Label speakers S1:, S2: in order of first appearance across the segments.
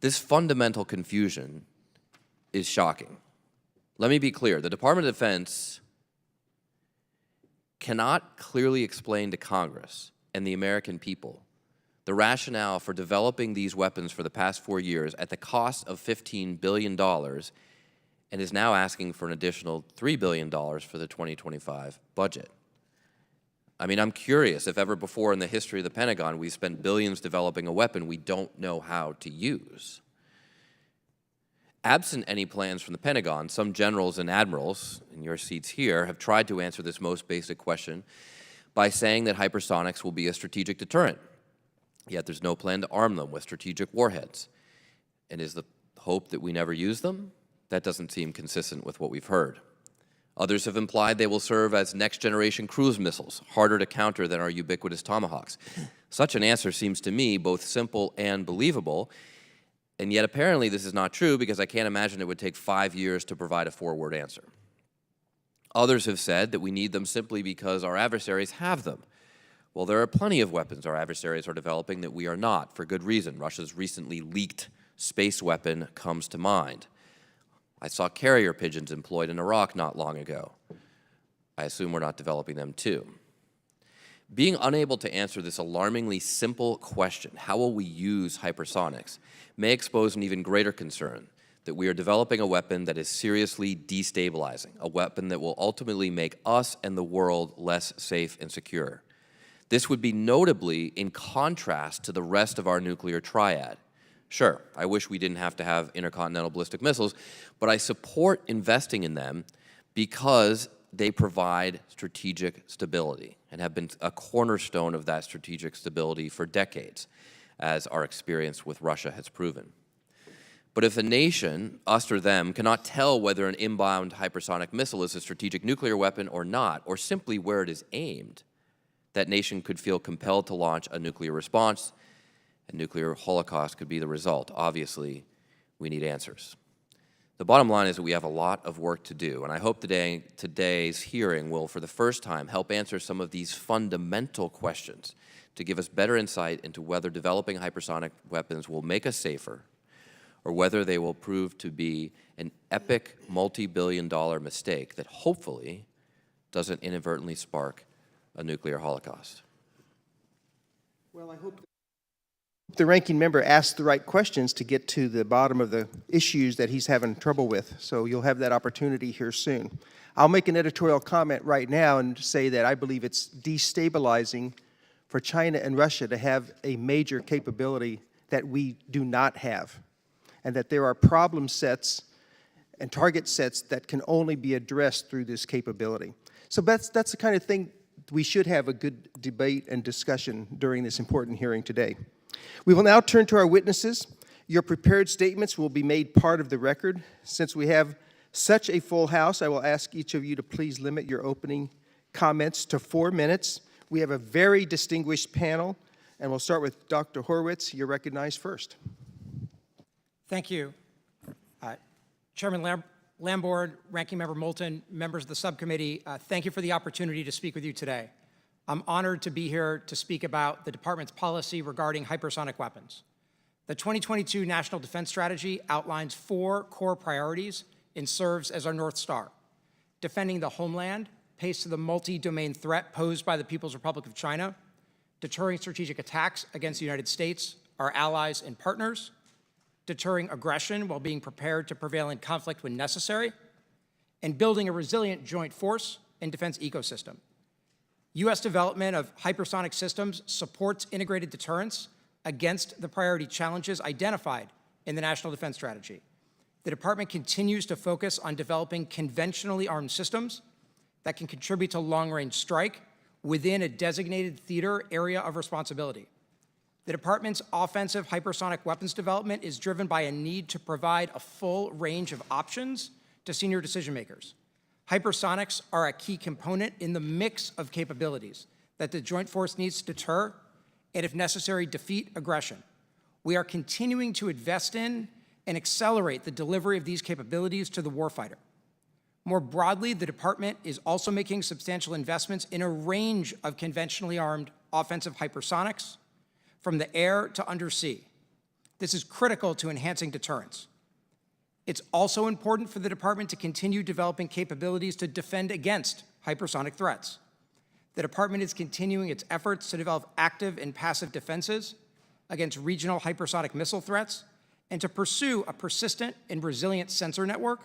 S1: This fundamental confusion is shocking. Let me be clear. The Department of Defense cannot clearly explain to Congress and the American people the rationale for developing these weapons for the past 4 years at the cost of $15 billion and is now asking for an additional $3 billion for the 2025 budget. I mean, I'm curious if ever before in the history of the Pentagon we've spent billions developing a weapon we don't know how to use. Absent any plans from the Pentagon, some generals and admirals in your seats here have tried to answer this most basic question by saying that hypersonics will be a strategic deterrent. Yet there's no plan to arm them with strategic warheads. And is the hope that we never use them? That doesn't seem consistent with what we've heard. Others have implied they will serve as next-generation cruise missiles, harder to counter than our ubiquitous Tomahawks. Such an answer seems to me both simple and believable, and yet apparently this is not true because I can't imagine it would take 5 years to provide a 4-word answer. Others have said that we need them simply because our adversaries have them. Well, there are plenty of weapons our adversaries are developing that we are not, for good reason. Russia's recently leaked space weapon comes to mind. I saw carrier pigeons employed in Iraq not long ago. I assume we're not developing them too. Being unable to answer this alarmingly simple question, how will we use hypersonics, may expose an even greater concern that we are developing a weapon that is seriously destabilizing, a weapon that will ultimately make us and the world less safe and secure. This would be notably in contrast to the rest of our nuclear triad. Sure, I wish we didn't have to have intercontinental ballistic missiles, but I support investing in them because they provide strategic stability and have been a cornerstone of that strategic stability for decades, as our experience with Russia has proven. But if a nation, us or them, cannot tell whether an inbound hypersonic missile is a strategic nuclear weapon or not, or simply where it is aimed, that nation could feel compelled to launch a nuclear response, and nuclear holocaust could be the result. Obviously, we need answers. The bottom line is that we have a lot of work to do, and I hope today's hearing will, for the first time, help answer some of these fundamental questions to give us better insight into whether developing hypersonic weapons will make us safer or whether they will prove to be an epic multi-billion-dollar mistake that hopefully doesn't inadvertently spark a nuclear holocaust.
S2: Well, I hope the ranking member asked the right questions to get to the bottom of the issues that he's having trouble with, so you'll have that opportunity here soon. I'll make an editorial comment right now and say that I believe it's destabilizing for China and Russia to have a major capability that we do not have, and that there are problem sets and target sets that can only be addressed through this capability. So that's the kind of thing we should have a good debate and discussion during this important hearing today. We will now turn to our witnesses. Your prepared statements will be made part of the record. Since we have such a full house, I will ask each of you to please limit your opening comments to 4 minutes. We have a very distinguished panel, and we'll start with Dr. Horwitz. You're recognized first.
S3: Thank you. Chairman Lambourn, Ranking Member Moulton, members of the subcommittee, thank you for the opportunity to speak with you today. I'm honored to be here to speak about the Department's policy regarding hypersonic weapons. The 2022 National Defense Strategy outlines 4 core priorities and serves as our North Star: defending the homeland, faced to the multi-domain threat posed by the People's Republic of China, deterring strategic attacks against the United States, our allies and partners, deterring aggression while being prepared to prevail in conflict when necessary, and building a resilient joint force and defense ecosystem. U.S. development of hypersonic systems supports integrated deterrence against the priority challenges identified in the National Defense Strategy. The Department continues to focus on developing conventionally armed systems that can contribute to long-range strike within a designated theater area of responsibility. The Department's offensive hypersonic weapons development is driven by a need to provide a full range of options to senior decision makers. Hypersonics are a key component in the mix of capabilities that the Joint Force needs to deter and, if necessary, defeat aggression. We are continuing to invest in and accelerate the delivery of these capabilities to the warfighter. More broadly, the Department is also making substantial investments in a range of conventionally armed offensive hypersonics, from the air to undersea. This is critical to enhancing deterrence. It's also important for the department to continue developing capabilities to defend against hypersonic threats. The department is continuing its efforts to develop active and passive defenses against regional hypersonic missile threats and to pursue a persistent and resilient sensor network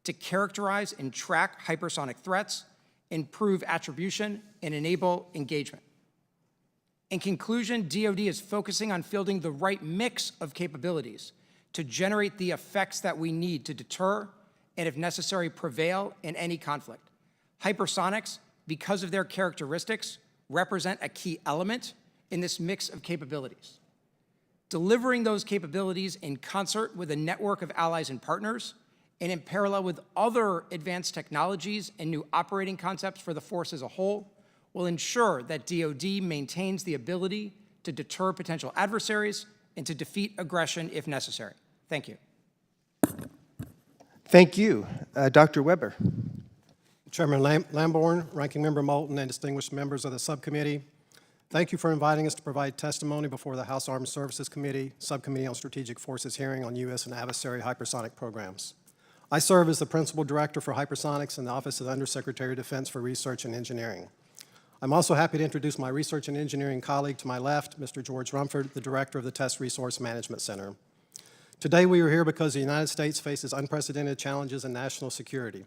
S3: to characterize and track hypersonic threats, improve attribution, and enable engagement. In conclusion, DoD is focusing on fielding the right mix of capabilities to generate the effects that we need to deter and, if necessary, prevail in any conflict. Hypersonics, because of their characteristics, represent a key element in this mix of capabilities. Delivering those capabilities in concert with a network of allies and partners, and in parallel with other advanced technologies and new operating concepts for the force as a whole, will ensure that DoD maintains the ability to deter potential adversaries and to defeat aggression if necessary. Thank you.
S2: Thank you. Dr. Weber.
S4: Chairman Lamborn, Ranking Member Moulton, and distinguished members of the subcommittee, thank you for inviting us to provide testimony before the House Armed Services Committee, Subcommittee on Strategic Forces hearing on U.S. and adversary hypersonic programs. I serve as the Principal Director for Hypersonics in the Office of the Undersecretary of Defense for Research and Engineering. I'm also happy to introduce my research and engineering colleague to my left, Mr. George Rumford, the Director of the Test Resource Management Center. Today we are here because the United States faces unprecedented challenges in national security.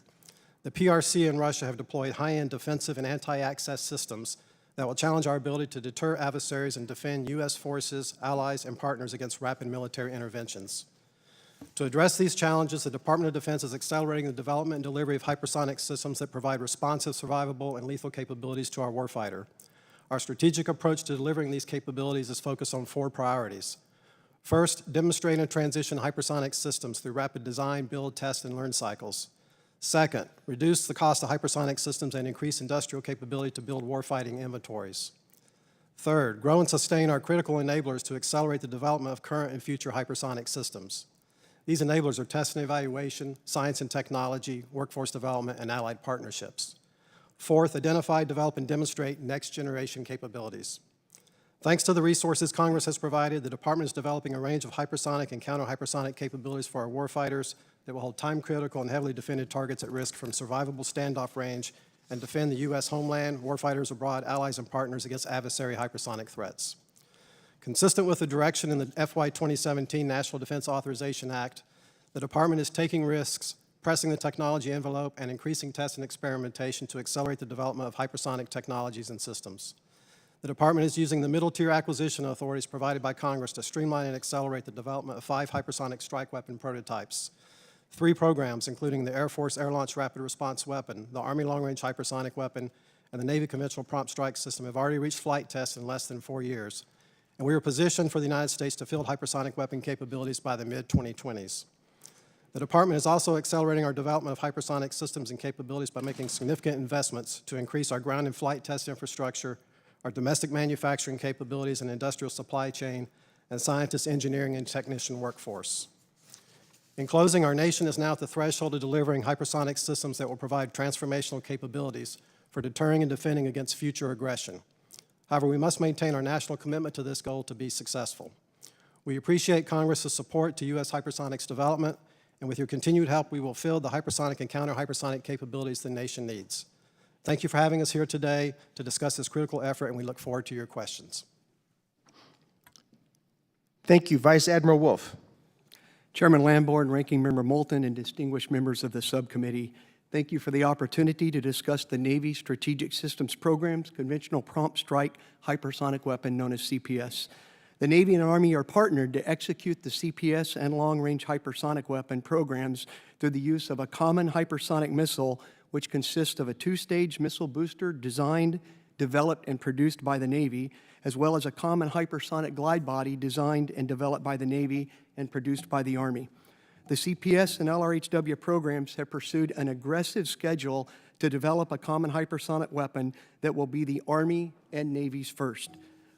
S4: The PRC and Russia have deployed high-end defensive and anti-access systems that will challenge our ability to deter adversaries and defend U.S. forces, allies, and partners against rapid military interventions. To address these challenges, the Department of Defense is accelerating the development and delivery of hypersonic systems that provide responsive, survivable, and lethal capabilities to our warfighter. Our strategic approach to delivering these capabilities is focused on 4 priorities. First, demonstrate and transition hypersonic systems through rapid design, build, test, and learn cycles. Second, reduce the cost of hypersonic systems and increase industrial capability to build warfighting inventories. Third, grow and sustain our critical enablers to accelerate the development of current and future hypersonic systems. These enablers are test and evaluation, science and technology, workforce development, and allied partnerships. Fourth, identify, develop, and demonstrate next-generation capabilities. Thanks to the resources Congress has provided, the Department is developing a range of hypersonic and counter-hypersonic capabilities for our warfighters that will hold time-critical and heavily defended targets at risk from survivable standoff range and defend the U.S. homeland, warfighters abroad, allies, and partners against adversary hypersonic threats. Consistent with the direction in the FY 2017 National Defense Authorization Act, the Department is taking risks, pressing the technology envelope, and increasing test and experimentation to accelerate the development of hypersonic technologies and systems. The Department is using the middle-tier acquisition authorities provided by Congress to streamline and accelerate the development of 5 hypersonic strike weapon prototypes. 3 programs, including the Air Force Air-Launched Rapid Response Weapon, the Army Long-Range Hypersonic Weapon, and the Navy Conventional Prompt Strike System, have already reached flight tests in less than 4 years. And we are positioned for the United States to field hypersonic weapon capabilities by the mid-2020s. The Department is also accelerating our development of hypersonic systems and capabilities by making significant investments to increase our ground and flight test infrastructure, our domestic manufacturing capabilities and industrial supply chain, and scientist, engineering, and technician workforce. In closing, our nation is now at the threshold of delivering hypersonic systems that will provide transformational capabilities for deterring and defending against future aggression. However, we must maintain our national commitment to this goal to be successful. We appreciate Congress's support to U.S. hypersonics development, and with your continued help, we will field the hypersonic and counter-hypersonic capabilities the nation needs. Thank you for having us here today to discuss this critical effort, and we look forward to your questions.
S2: Thank you. Vice Admiral Wolf.
S5: Chairman Lamborn, Ranking Member Moulton, and distinguished members of the subcommittee, thank you for the opportunity to discuss the Navy Strategic Systems Program's Conventional Prompt Strike Hypersonic Weapon, known as CPS. The Navy and Army are partnered to execute the CPS and long-range hypersonic weapon programs through the use of a common hypersonic missile, which consists of a 2-stage missile booster designed, developed, and produced by the Navy, as well as a common hypersonic glide body designed and developed by the Navy and produced by the Army. The CPS and LRHW programs have pursued an aggressive schedule to develop a common hypersonic weapon that will be the Army and Navy's first.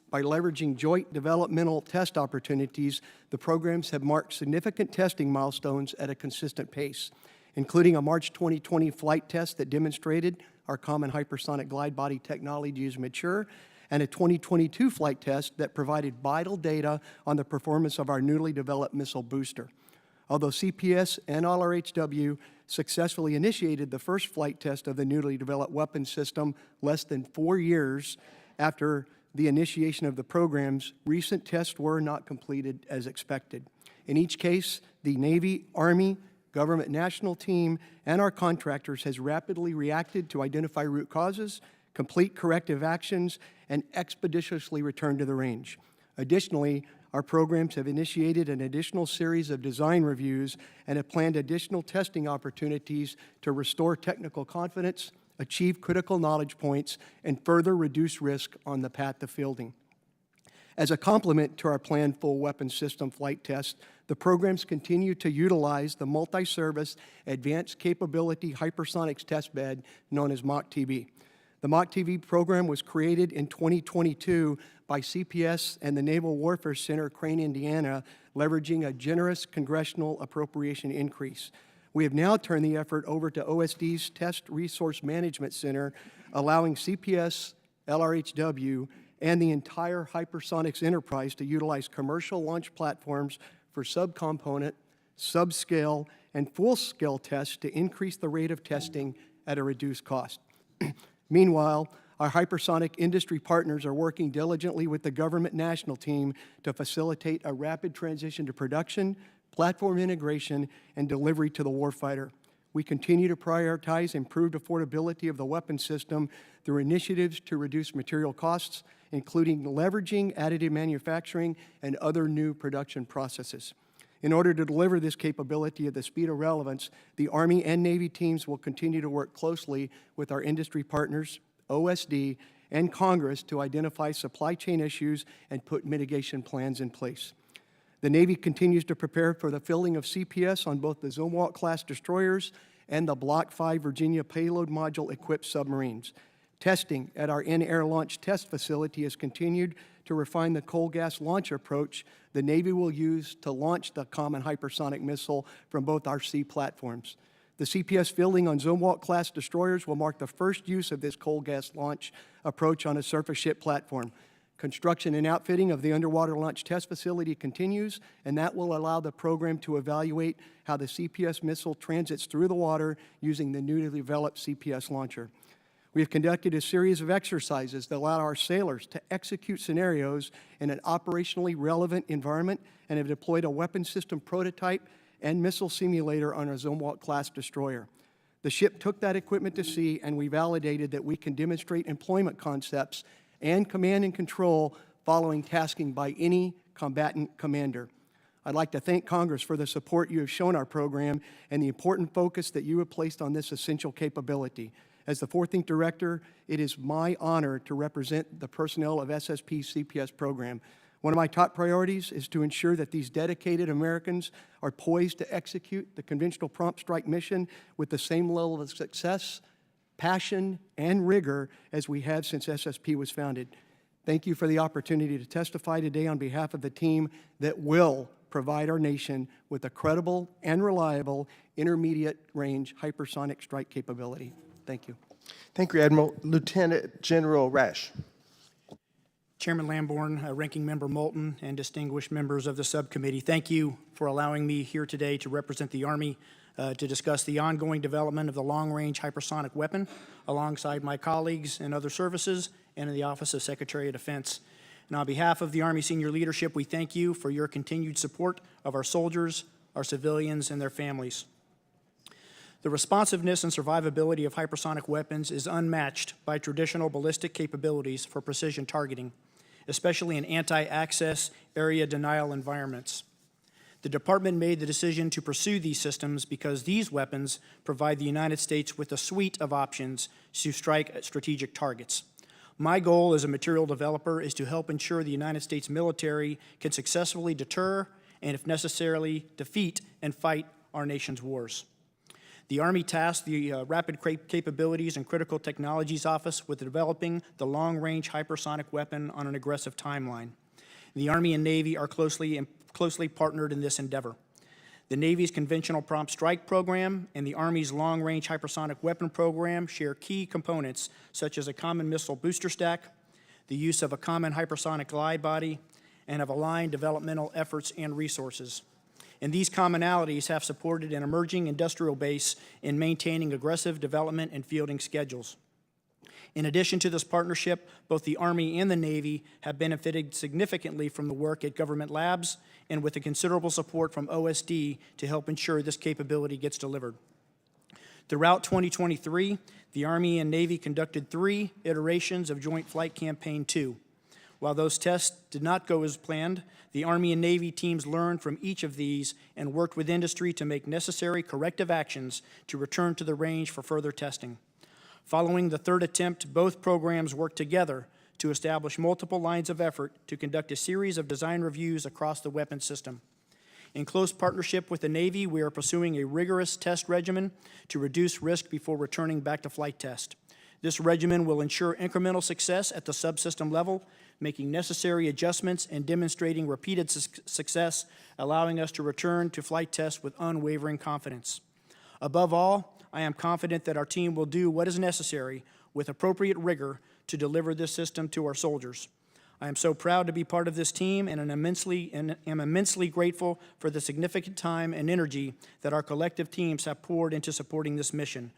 S5: By leveraging joint developmental test opportunities, the programs have marked significant testing milestones at a consistent pace, including a March 2020 flight test that demonstrated our common hypersonic glide body technology is mature, and a 2022 flight test that provided vital data on the performance of our newly developed missile booster. Although CPS and LRHW successfully initiated the first flight test of the newly developed weapons system less than 4 years after the initiation of the programs, recent tests were not completed as expected. In each case, the Navy, Army, Government National Team, and our contractors has rapidly reacted to identify root causes, complete corrective actions, and expeditiously return to the range. Additionally, our programs have initiated an additional series of design reviews and have planned additional testing opportunities to restore technical confidence, achieve critical knowledge points, and further reduce risk on the path to fielding. As a complement to our planned full weapons system flight test, the programs continue to utilize the multi-service Advanced Capability Hypersonics Test Bed known as MACH-TB. The MACH-TB program was created in 2022 by CPS and the Naval Warfare Center, Crane, Indiana, leveraging a generous congressional appropriation increase. We have now turned the effort over to OSD's Test Resource Management Center, allowing CPS, LRHW, and the entire hypersonics enterprise to utilize commercial launch platforms for subcomponent, subscale, and full-scale tests to increase the rate of testing at a reduced cost. Meanwhile, our hypersonic industry partners are working diligently with the Government National Team to facilitate a rapid transition to production, platform integration, and delivery to the warfighter. We continue to prioritize improved affordability of the weapon system through initiatives to reduce material costs, including leveraging additive manufacturing and other new production processes. In order to deliver this capability at the speed of relevance, the Army and Navy teams will continue to work closely with our industry partners, OSD, and Congress to identify supply chain issues and put mitigation plans in place. The Navy continues to prepare for the fielding of CPS on both the Zumwalt-class destroyers and the Block 5 Virginia payload module-equipped submarines. Testing at our in-air launch test facility has continued to refine the coal gas launch approach the Navy will use to launch the common hypersonic missile from both our sea platforms. The CPS fielding on Zumwalt-class destroyers will mark the first use of this coal gas launch approach on a surface ship platform. Construction and outfitting of the underwater launch test facility continues, and that will allow the program to evaluate how the CPS missile transits through the water using the newly developed CPS launcher. We have conducted a series of exercises that allow our sailors to execute scenarios in an operationally relevant environment and have deployed a weapon system prototype and missile simulator on a Zumwalt-class destroyer. The ship took that equipment to sea, and we validated that we can demonstrate employment concepts and command and control following tasking by any combatant commander. I'd like to thank Congress for the support you have shown our program and the important focus that you have placed on this essential capability. As the 14th Director, it is my honor to represent the personnel of SSP's CPS program. One of my top priorities is to ensure that these dedicated Americans are poised to execute the conventional prompt strike mission with the same level of success, passion, and rigor as we have since SSP was founded. Thank you for the opportunity to testify today on behalf of the team that will provide our nation with a credible and reliable intermediate-range hypersonic strike capability. Thank you.
S2: Thank you, Admiral. Lieutenant General Rash.
S3: Chairman Lamborn, Ranking Member Moulton, and distinguished members of the subcommittee, thank you for allowing me here today to represent the Army to discuss the ongoing development of the long-range hypersonic weapon alongside my colleagues in other services and in the Office of Secretary of Defense. And on behalf of the Army senior leadership, we thank you for your continued support of our soldiers, our civilians, and their families. The responsiveness and survivability of hypersonic weapons is unmatched by traditional ballistic capabilities for precision targeting, especially in anti-access area denial environments. The Department made the decision to pursue these systems because these weapons provide the United States with a suite of options to strike at strategic targets. My goal as a material developer is to help ensure the United States military can successfully deter and, if necessarily, defeat and fight our nation's wars. The Army tasked the Rapid Capabilities and Critical Technologies Office with developing the long-range hypersonic weapon on an aggressive timeline. The Army and Navy are closely partnered in this endeavor. The Navy's Conventional Prompt Strike Program and the Army's Long-Range Hypersonic Weapon Program share key components such as a common missile booster stack,
S6: the use of a common hypersonic glide body, and of aligned developmental efforts and resources. And these commonalities have supported an emerging industrial base in maintaining aggressive development and fielding schedules. In addition to this partnership, both the Army and the Navy have benefited significantly from the work at government labs and with the considerable support from OSD to help ensure this capability gets delivered. Throughout 2023, the Army and Navy conducted 3 iterations of Joint Flight Campaign 2. While those tests did not go as planned, the Army and Navy teams learned from each of these and worked with industry to make necessary corrective actions to return to the range for further testing. Following the 3rd attempt, both programs worked together to establish multiple lines of effort to conduct a series of design reviews across the weapon system. In close partnership with the Navy, we are pursuing a rigorous test regimen to reduce risk before returning back to flight test. This regimen will ensure incremental success at the subsystem level, making necessary adjustments and demonstrating repeated success, allowing us to return to flight test with unwavering confidence. Above all, I am confident that our team will do what is necessary with appropriate rigor to deliver this system to our soldiers. I am so proud to be part of this team and am immensely grateful for the significant time and energy that our collective teams have poured into supporting this mission.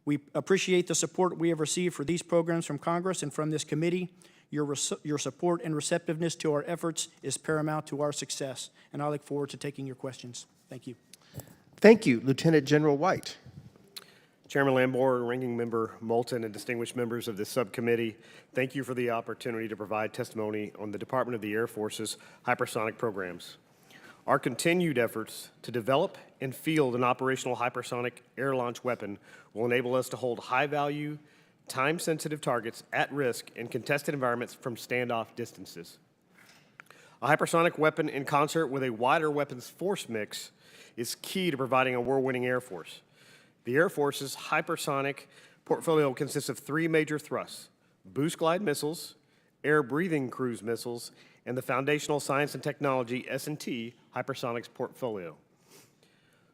S6: We appreciate the support we have received for these programs from Congress and from this committee. Your support and receptiveness to our efforts is paramount to our success, and I look forward to taking your questions. Thank you.
S2: Thank you, Lieutenant General White.
S7: Chairman Lamborn, Ranking Member Moulton, and distinguished members of this subcommittee, thank you for the opportunity to provide testimony on the Department of the Air Force's hypersonic programs. Our continued efforts to develop and field an operational hypersonic air-launched weapon will enable us to hold high-value, time-sensitive targets at risk in contested environments from standoff distances. A hypersonic weapon in concert with a wider weapons force mix is key to providing a war-winning Air Force. The Air Force's hypersonic portfolio consists of 3 major thrusts: boost glide missiles, air-breathing cruise missiles, and the foundational science and technology S&T hypersonics portfolio.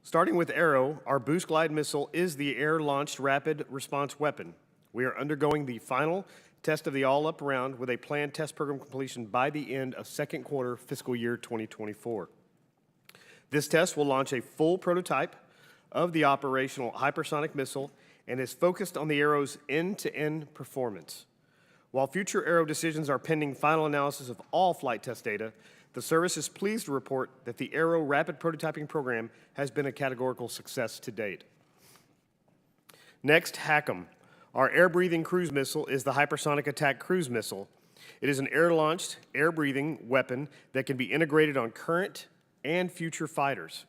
S7: Starting with Arrow, our boost glide missile is the air-launched rapid response weapon. We are undergoing the final test of the all-up round with a planned test program completion by the end of second quarter fiscal year 2024. This test will launch a full prototype of the operational hypersonic missile and is focused on the Arrow's end-to-end performance. While future Arrow decisions are pending final analysis of all flight test data, the service is pleased to report that the Arrow rapid prototyping program has been a categorical success to date. Next, HACM. Our air-breathing cruise missile is the Hypersonic Attack Cruise Missile. It is an air-launched, air-breathing weapon that can be integrated on current and future fighters,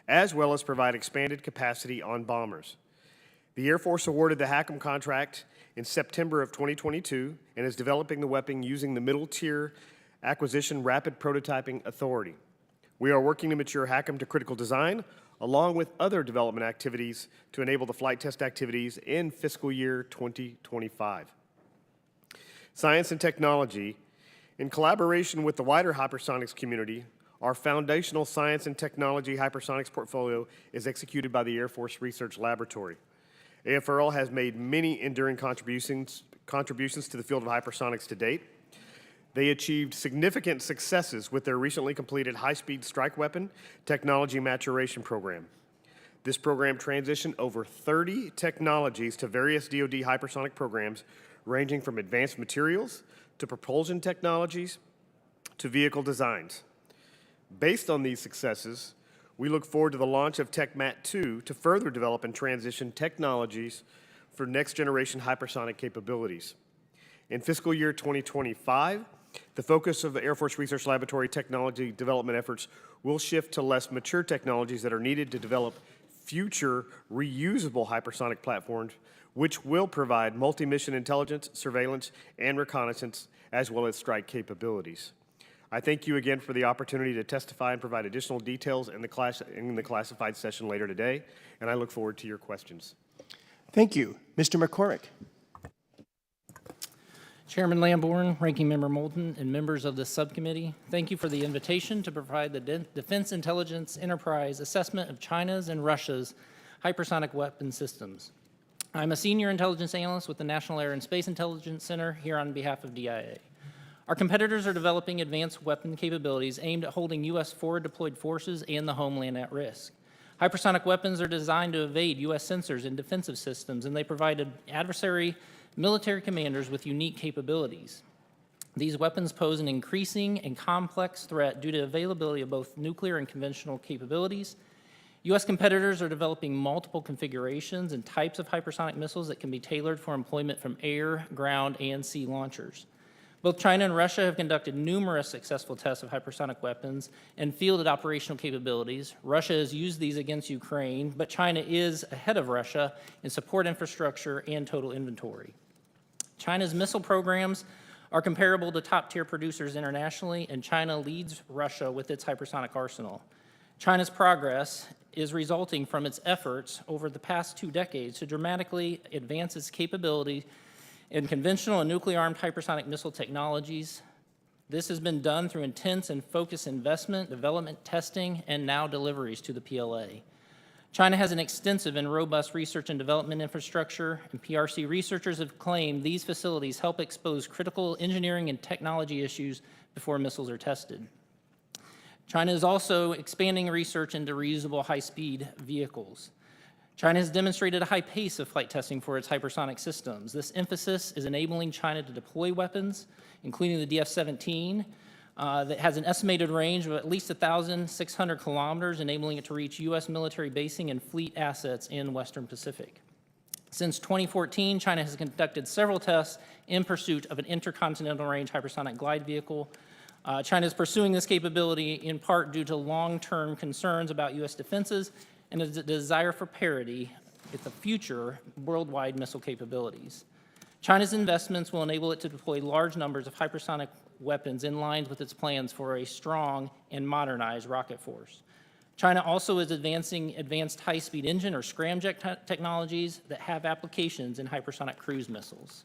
S7: as well as provide expanded capacity on bombers. The Air Force awarded the HACM contract in September of 2022 and is developing the weapon using the Middle Tier Acquisition Rapid Prototyping Authority. We are working to mature HACM to critical design, along with other development activities to enable the flight test activities in fiscal year 2025. Science and technology. In collaboration with the wider hypersonics community, our foundational science and technology hypersonics portfolio is executed by the Air Force Research Laboratory. AFRL has made many enduring contributions to the field of hypersonics to date. They achieved significant successes with their recently completed high-speed strike weapon technology maturation program. This program transitioned over 30 technologies to various DoD hypersonic programs, ranging from advanced materials to propulsion technologies to vehicle designs. Based on these successes, we look forward to the launch of TechMat 2 to further develop and transition technologies for next-generation hypersonic capabilities. In fiscal year 2025, the focus of the Air Force Research Laboratory technology development efforts will shift to less mature technologies that are needed to develop future reusable hypersonic platforms, which will provide multi-mission intelligence, surveillance, and reconnaissance, as well as strike capabilities. I thank you again for the opportunity to testify and provide additional details in the classified session later today, and I look forward to your questions.
S2: Thank you. Mr. McCormick.
S8: Chairman Lamborn, Ranking Member Moulton, and members of this subcommittee, thank you for the invitation to provide the Defense Intelligence Enterprise assessment of China's and Russia's hypersonic weapon systems. I'm a senior intelligence analyst with the National Air and Space Intelligence Center here on behalf of DIA. Our competitors are developing advanced weapon capabilities aimed at holding U.S. forward deployed forces and the homeland at risk. Hypersonic weapons are designed to evade U.S. sensors and defensive systems, and they provide adversary military commanders with unique capabilities. These weapons pose an increasing and complex threat due to availability of both nuclear and conventional capabilities. U.S. competitors are developing multiple configurations and types of hypersonic missiles that can be tailored for employment from air, ground, and sea launchers. Both China and Russia have conducted numerous successful tests of hypersonic weapons and fielded operational capabilities. Russia has used these against Ukraine, but China is ahead of Russia in support infrastructure and total inventory. China's missile programs are comparable to top-tier producers internationally, and China leads Russia with its hypersonic arsenal. China's progress is resulting from its efforts over the past 2 decades to dramatically advance its capability in conventional and nuclear-armed hypersonic missile technologies. This has been done through intense and focused investment, development, testing, and now deliveries to the PLA. China has an extensive and robust research and development infrastructure, and PRC researchers have claimed these facilities help expose critical engineering and technology issues before missiles are tested. China is also expanding research into reusable high-speed vehicles. China has demonstrated a high pace of flight testing for its hypersonic systems. This emphasis is enabling China to deploy weapons, including the DF-17, that has an estimated range of at least 1,600 kilometers, enabling it to reach U.S. military basing and fleet assets in Western Pacific. Since 2014, China has conducted several tests in pursuit of an intercontinental range hypersonic glide vehicle. China is pursuing this capability in part due to long-term concerns about U.S. defenses and a desire for parity with the future worldwide missile capabilities. China's investments will enable it to deploy large numbers of hypersonic weapons in line with its plans for a strong and modernized rocket force. China also is advancing advanced high-speed engine or scramjet technologies that have applications in hypersonic cruise missiles.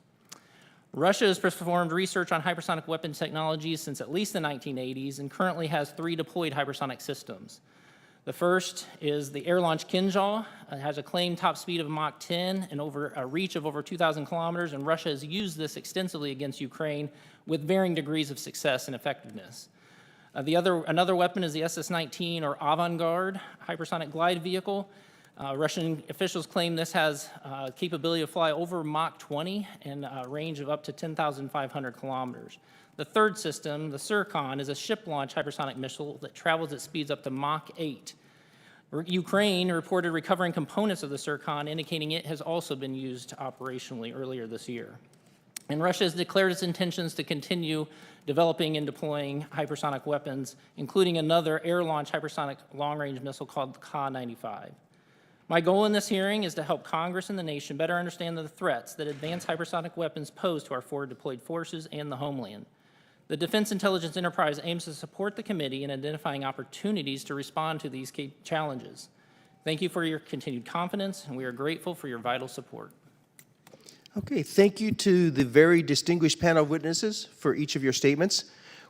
S8: Russia has performed research on hypersonic weapons technologies since at least the 1980s and currently has 3 deployed hypersonic systems. The first is the air-launched Kinzhal. It has a claimed top speed of Mach 10 and a reach of over 2,000 kilometers, and Russia has used this extensively against Ukraine with varying degrees of success and effectiveness. Another weapon is the SS-19 or Avangard hypersonic glide vehicle. Russian officials claim this has capability to fly over Mach 20 and a range of up to 10,500 kilometers. The third system, the Surkon, is a ship-launched hypersonic missile that travels at speeds up to Mach 8. Ukraine reported recovering components of the Surkon, indicating it has also been used operationally earlier this year. And Russia has declared its intentions to continue developing and deploying hypersonic weapons, including another air-launched hypersonic long-range missile called the Ka-95. My goal in this hearing is to help Congress and the nation better understand the threats that advanced hypersonic weapons pose to our forward deployed forces and the homeland. The Defense Intelligence Enterprise aims to support the committee in identifying opportunities to respond to these key challenges. Thank you for your continued confidence, and we are grateful for your vital support.
S2: Okay, thank you to the very distinguished panel of witnesses for each of your statements.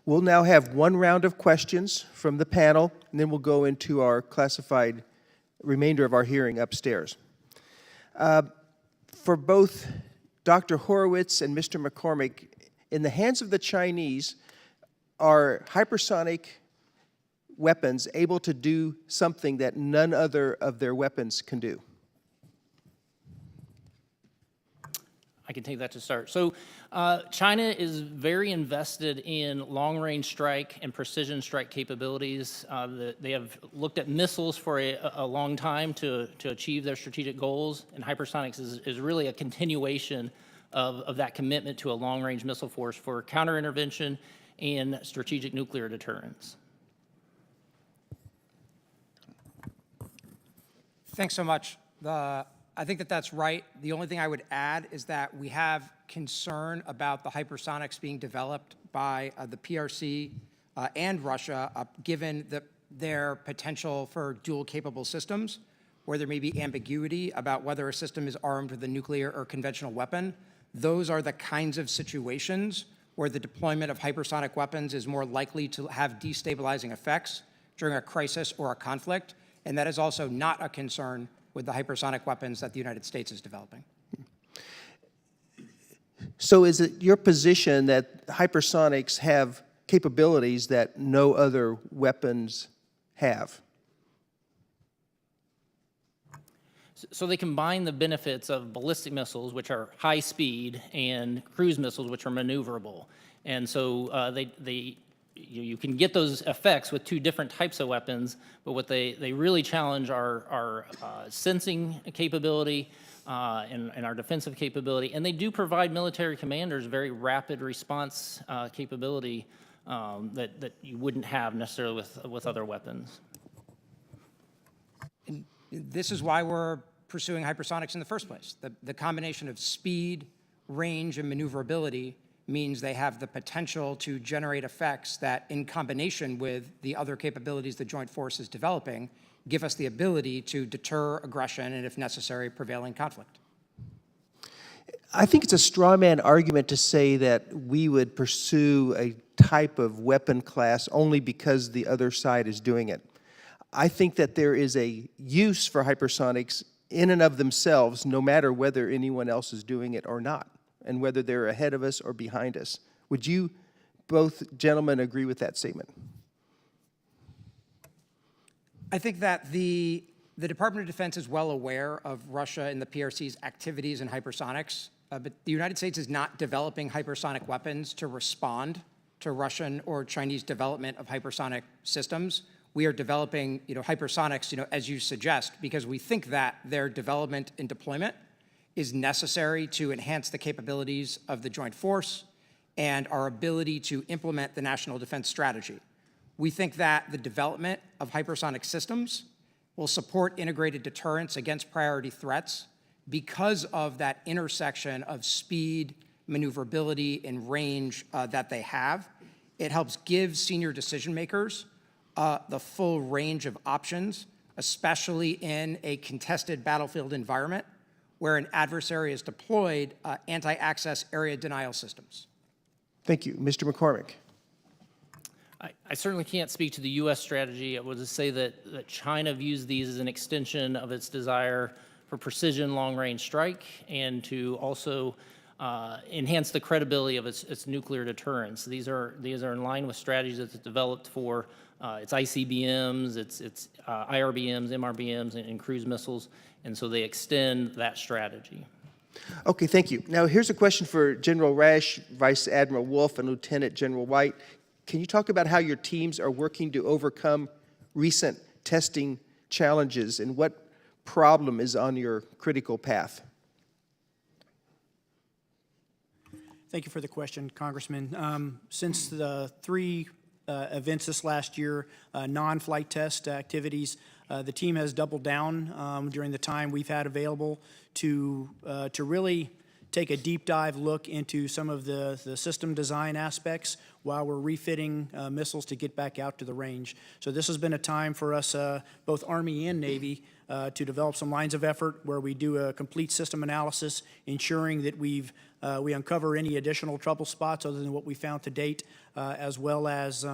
S2: We'll now have 1 round of questions from the panel, and then we'll go into our classified remainder of our hearing upstairs. For both Dr. Horowitz and Mr. McCormick, in the hands of the Chinese, are hypersonic weapons able to do something that none other of their weapons can do?
S8: I can take that to start. So China is very invested in long-range strike and precision strike capabilities. They have looked at missiles for a long time to achieve their strategic goals, and hypersonics is really a continuation of that commitment to a long-range missile force for counter-intervention and strategic nuclear deterrence.
S3: Thanks so much. I think that that's right. The only thing I would add is that we have concern about the hypersonics being developed by the PRC and Russia, given their potential for dual-capable systems, where there may be ambiguity about whether a system is armed with a nuclear or conventional weapon. Those are the kinds of situations where the deployment of hypersonic weapons is more likely to have destabilizing effects during a crisis or a conflict, and that is also not a concern with the hypersonic weapons that the United States is developing.
S2: So is it your position that hypersonics have capabilities that no other weapons have?
S8: So they combine the benefits of ballistic missiles, which are high speed, and cruise missiles, which are maneuverable. And so you can get those effects with two different types of weapons, but what they really challenge are sensing capability and our defensive capability. And they do provide military commanders very rapid response capability that you wouldn't have necessarily with other weapons.
S3: This is why we're pursuing hypersonics in the first place. The combination of speed, range, and maneuverability means they have the potential to generate effects that, in combination with the other capabilities the Joint Force is developing, give us the ability to deter aggression and, if necessary, prevailing conflict.
S2: I think it's a straw man argument to say that we would pursue a type of weapon class only because the other side is doing it. I think that there is a use for hypersonics in and of themselves, no matter whether anyone else is doing it or not, and whether they're ahead of us or behind us. Would you both gentlemen agree with that statement?
S3: I think that the Department of Defense is well aware of Russia and the PRC's activities in hypersonics, but the United States is not developing hypersonic weapons to respond to Russian or Chinese development of hypersonic systems. We are developing, hypersonics, as you suggest, because we think that their development and deployment is necessary to enhance the capabilities of the Joint Force and our ability to implement the National Defense Strategy. We think that the development of hypersonic systems will support integrated deterrence against priority threats because of that intersection of speed, maneuverability, and range that they have. It helps give senior decision makers the full range of options, especially in a contested battlefield environment where an adversary has deployed anti-access area denial systems.
S2: Thank you. Mr. McCormick.
S8: I certainly can't speak to the U.S. strategy. I would just say that China views these as an extension of its desire for precision long-range strike and to also enhance the credibility of its nuclear deterrence. These are in line with strategies that it's developed for its ICBMs, its IRBMs, MRBMs, and cruise missiles, and so they extend that strategy.
S2: Okay, thank you. Now, here's a question for General Rash, Vice Admiral Wolf, and Lieutenant General White. Can you talk about how your teams are working to overcome recent testing challenges and what problem is on your critical path?
S6: Thank you for the question, Congressman. Since the three events this last year, non-flight test activities, the team has doubled down during the time we've had available to really take a deep dive look into some of the system design aspects while we're refitting missiles to get back out to the range. So this has been a time for us, both Army and Navy, to develop some lines of effort where we do a complete system analysis, ensuring that we uncover any additional trouble spots other than what we found to date, as well as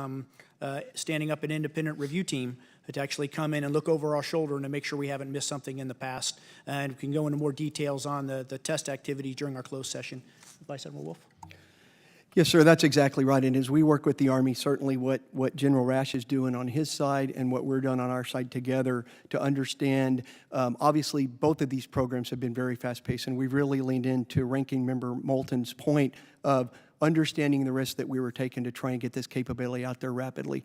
S6: standing up an independent review team to actually come in and look over our shoulder and to make sure we haven't missed something in the past. And we can go into more details on the test activity during our closed session. Vice Admiral Wolf.
S5: Yes, sir, that's exactly right. And as we work with the Army, certainly what General Rash is doing on his side and what we're doing on our side together to understand, obviously both of these programs have been very fast-paced, and we've really leaned into Ranking Member Moulton's point of understanding the risks that we were taking to try and get this capability out there rapidly.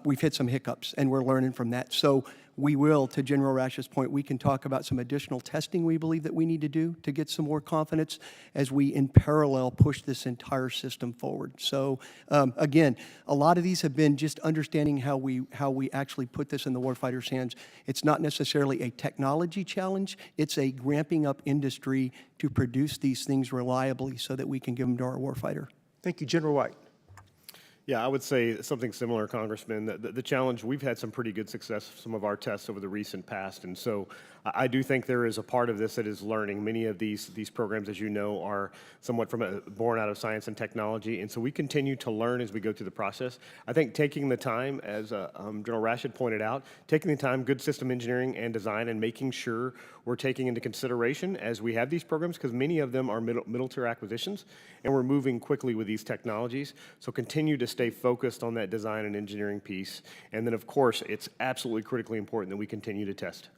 S5: We've hit some hiccups, and we're learning from that. So we will, to General Rash's point, we can talk about some additional testing we believe that we need to do to get some more confidence as we, in parallel, push this entire system forward. So again, a lot of these have been just understanding how we actually put this in the warfighter's hands. It's not necessarily a technology challenge. It's a ramping up industry to produce these things reliably so that we can give them to our warfighter.
S2: Thank you. General White.
S7: Yeah, I would say something similar, Congressman. The challenge, we've had some pretty good success with some of our tests over the recent past, and so I do think there is a part of this that is learning. Many of these programs, as you know, are somewhat born out of science and technology, and so we continue to learn as we go through the process. I think taking the time, as General Rashid pointed out, taking the time, good system engineering and design, and making sure we're taking into consideration as we have these programs, because many of them are middle-tier acquisitions, and we're moving quickly with these technologies. So continue to stay focused on that design and engineering piece. And then, of course, it's absolutely critically important that we continue to test.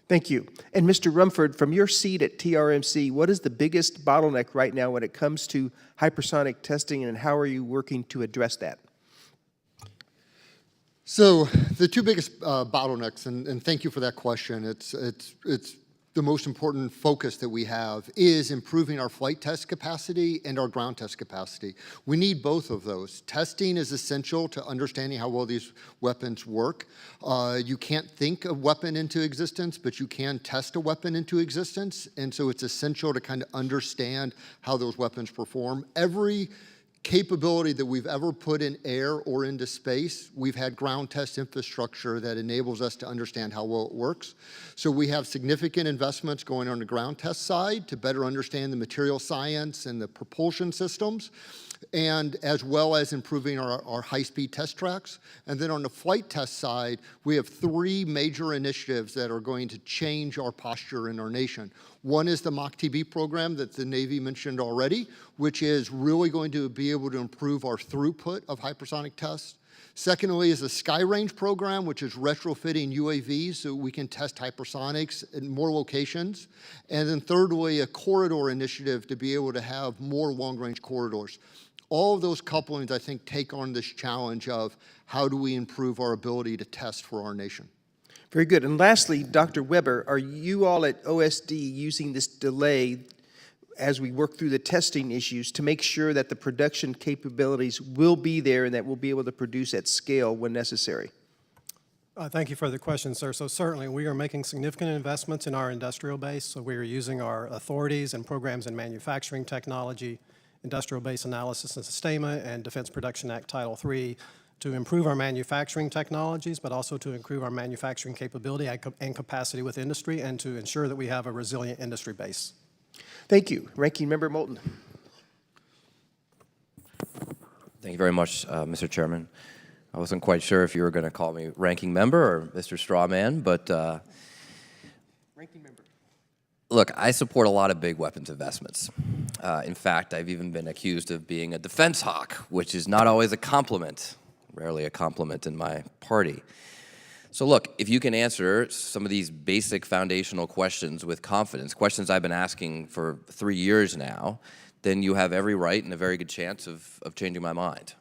S2: Thank you. And Mr. Rumford, from your seat at TRMC, what is the biggest bottleneck right now when it comes to hypersonic testing, and how are you working to address that?
S9: So the two biggest bottlenecks, and thank you for that question, it's the most important focus that we have is improving our flight test capacity and our ground test capacity. We need both of those. Testing is essential to understanding how well these weapons work. You can't think a weapon into existence, but you can test a weapon into existence, and so it's essential to kind of understand how those weapons perform. Every capability that we've ever put in air or into space, we've had ground test infrastructure that enables us to understand how well it works. So we have significant investments going on the ground test side to better understand the material science and the propulsion systems, and as well as improving our high-speed test tracks. And then on the flight test side, we have three major initiatives that are going to change our posture in our nation. One is the MACH-TB program that the Navy mentioned already, which is really going to be able to improve our throughput of hypersonic tests. Secondly is the Sky Range program, which is retrofitting UAVs so we can test hypersonics in more locations. And then thirdly, a corridor initiative to be able to have more long-range corridors. All of those couplings, I think, take on this challenge of how do we improve our ability to test for our nation.
S2: Very good. And lastly, Dr. Weber, are you all at OSD using this delay as we work through the testing issues to make sure that the production capabilities will be there and that we'll be able to produce at scale when necessary?
S4: Thank you for the question, sir. So certainly, we are making significant investments in our industrial base. So we are using our authorities and programs in manufacturing technology, industrial base analysis and sustainment, and Defense Production Act Title III to improve our manufacturing technologies, but also to improve our manufacturing capability and capacity with industry, and to ensure that we have a resilient industry base.
S2: Thank you. Ranking Member Moulton.
S1: Thank you very much, Mr. Chairman. I wasn't quite sure if you were going to call me ranking member or Mr. Strawman, but
S2: Ranking Member.
S1: look, I support a lot of big weapons investments. In fact, I've even been accused of being a defense hawk, which is not always a compliment, rarely a compliment in my party. So look, if you can answer some of these basic foundational questions with confidence, questions I've been asking for 3 years now, then you have every right and a very good chance of changing my mind.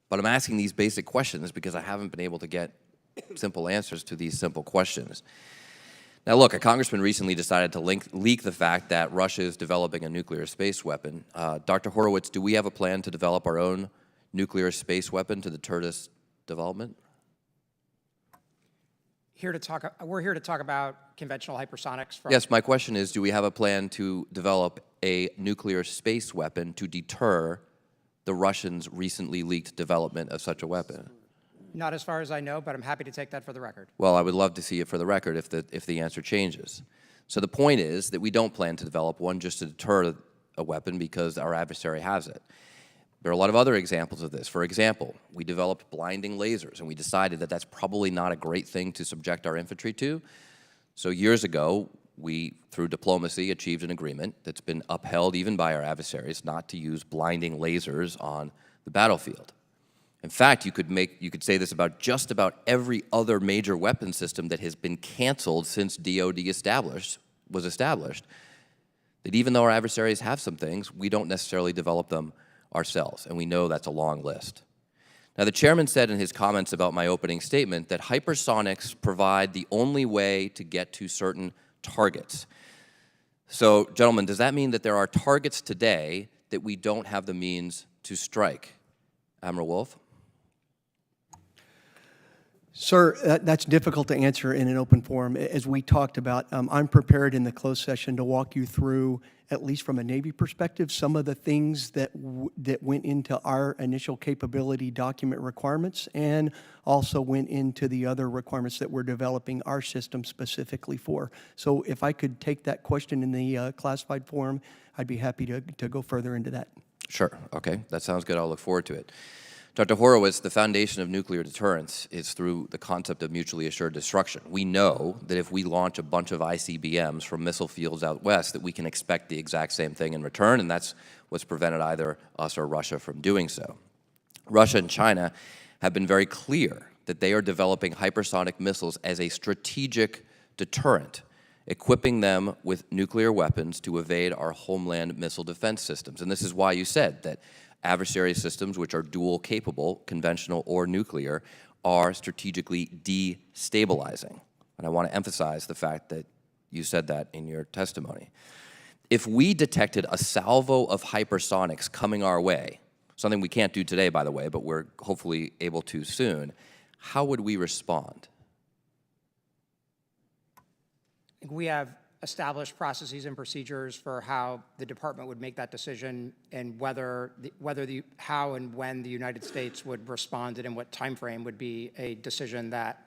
S1: But I'm asking these basic questions because I haven't been able to get simple answers to these simple questions. Now look, a congressman recently decided to leak the fact that Russia is developing a nuclear space weapon. Dr. Horowitz, do we have a plan to develop our own nuclear space weapon to deter this development?
S3: We're here to talk about conventional hypersonics.
S1: Yes, my question is, do we have a plan to develop a nuclear space weapon to deter the Russians' recently leaked development of such a weapon?
S3: Not as far as I know, but I'm happy to take that for the record.
S1: Well, I would love to see it for the record if the answer changes. So the point is that we don't plan to develop one just to deter a weapon because our adversary has it. There are a lot of other examples of this. For example, we developed blinding lasers, and we decided that that's probably not a great thing to subject our infantry to. So years ago, we, through diplomacy, achieved an agreement that's been upheld even by our adversaries not to use blinding lasers on the battlefield. In fact, you could say this about just about every other major weapon system that has been canceled since DoD was established, that even though our adversaries have some things, we don't necessarily develop them ourselves, and we know that's a long list. Now, the chairman said in his comments about my opening statement that hypersonics provide the only way to get to certain targets. So, gentlemen, does that mean that there are targets today that we don't have the means to strike? Admiral Wolf?
S5: Sir, that's difficult to answer in an open forum. As we talked about, I'm prepared in the closed session to walk you through, at least from a Navy perspective, some of the things that went into our initial capability document requirements and also went into the other requirements that we're developing our system specifically for. So if I could take that question in the classified form, I'd be happy to go further into that.
S1: Sure, okay, that sounds good. I'll look forward to it. Dr. Horowitz, the foundation of nuclear deterrence is through the concept of mutually assured destruction. We know that if we launch a bunch of ICBMs from missile fields out west, that we can expect the exact same thing in return, and that's what's prevented either us or Russia from doing so. Russia and China have been very clear that they are developing hypersonic missiles as a strategic deterrent, equipping them with nuclear weapons to evade our homeland missile defense systems. And this is why you said that adversary systems, which are dual capable, conventional or nuclear, are strategically destabilizing. And I want to emphasize the fact that you said that in your testimony. If we detected a salvo of hypersonics coming our way, something we can't do today, by the way, but we're hopefully able to soon, how would we respond?
S3: I think we have established processes and procedures for how the department would make that decision and how and when the United States would respond and in what time frame would be a decision that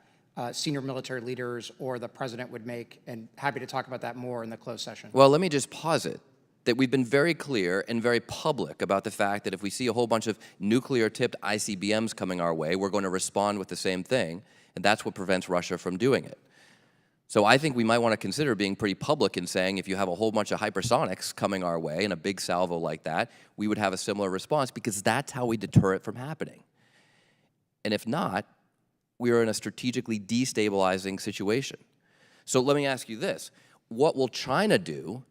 S3: senior military leaders or the president would make, and happy to talk about that more in the closed session.
S1: Well, let me just posit that we've been very clear and very public about the fact that if we see a whole bunch of nuclear-tipped ICBMs coming our way, we're going to respond with the same thing, and that's what prevents Russia from doing it. So I think we might want to consider being pretty public in saying if you have a whole bunch of hypersonics coming our way in a big salvo like that, we would have a similar response because that's how we deter it from happening. And if not, we are in a strategically destabilizing situation. So let me ask you this. What will China do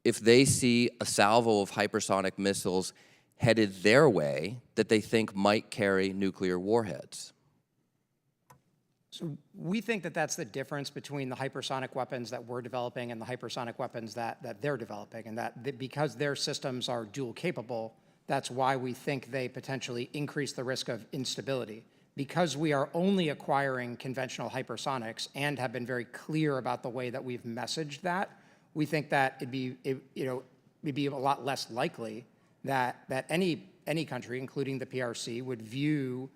S1: if they see a salvo of hypersonic missiles headed their way that they think might carry nuclear warheads?
S3: So we think that that's the difference between the hypersonic weapons that we're developing and the hypersonic weapons that they're developing, and that because their systems are dual capable, that's why we think they potentially increase the risk of instability. Because we are only acquiring conventional hypersonics and have been very clear about the way that we've messaged that, we think that it'd be a lot less likely that any country, including the PRC, would view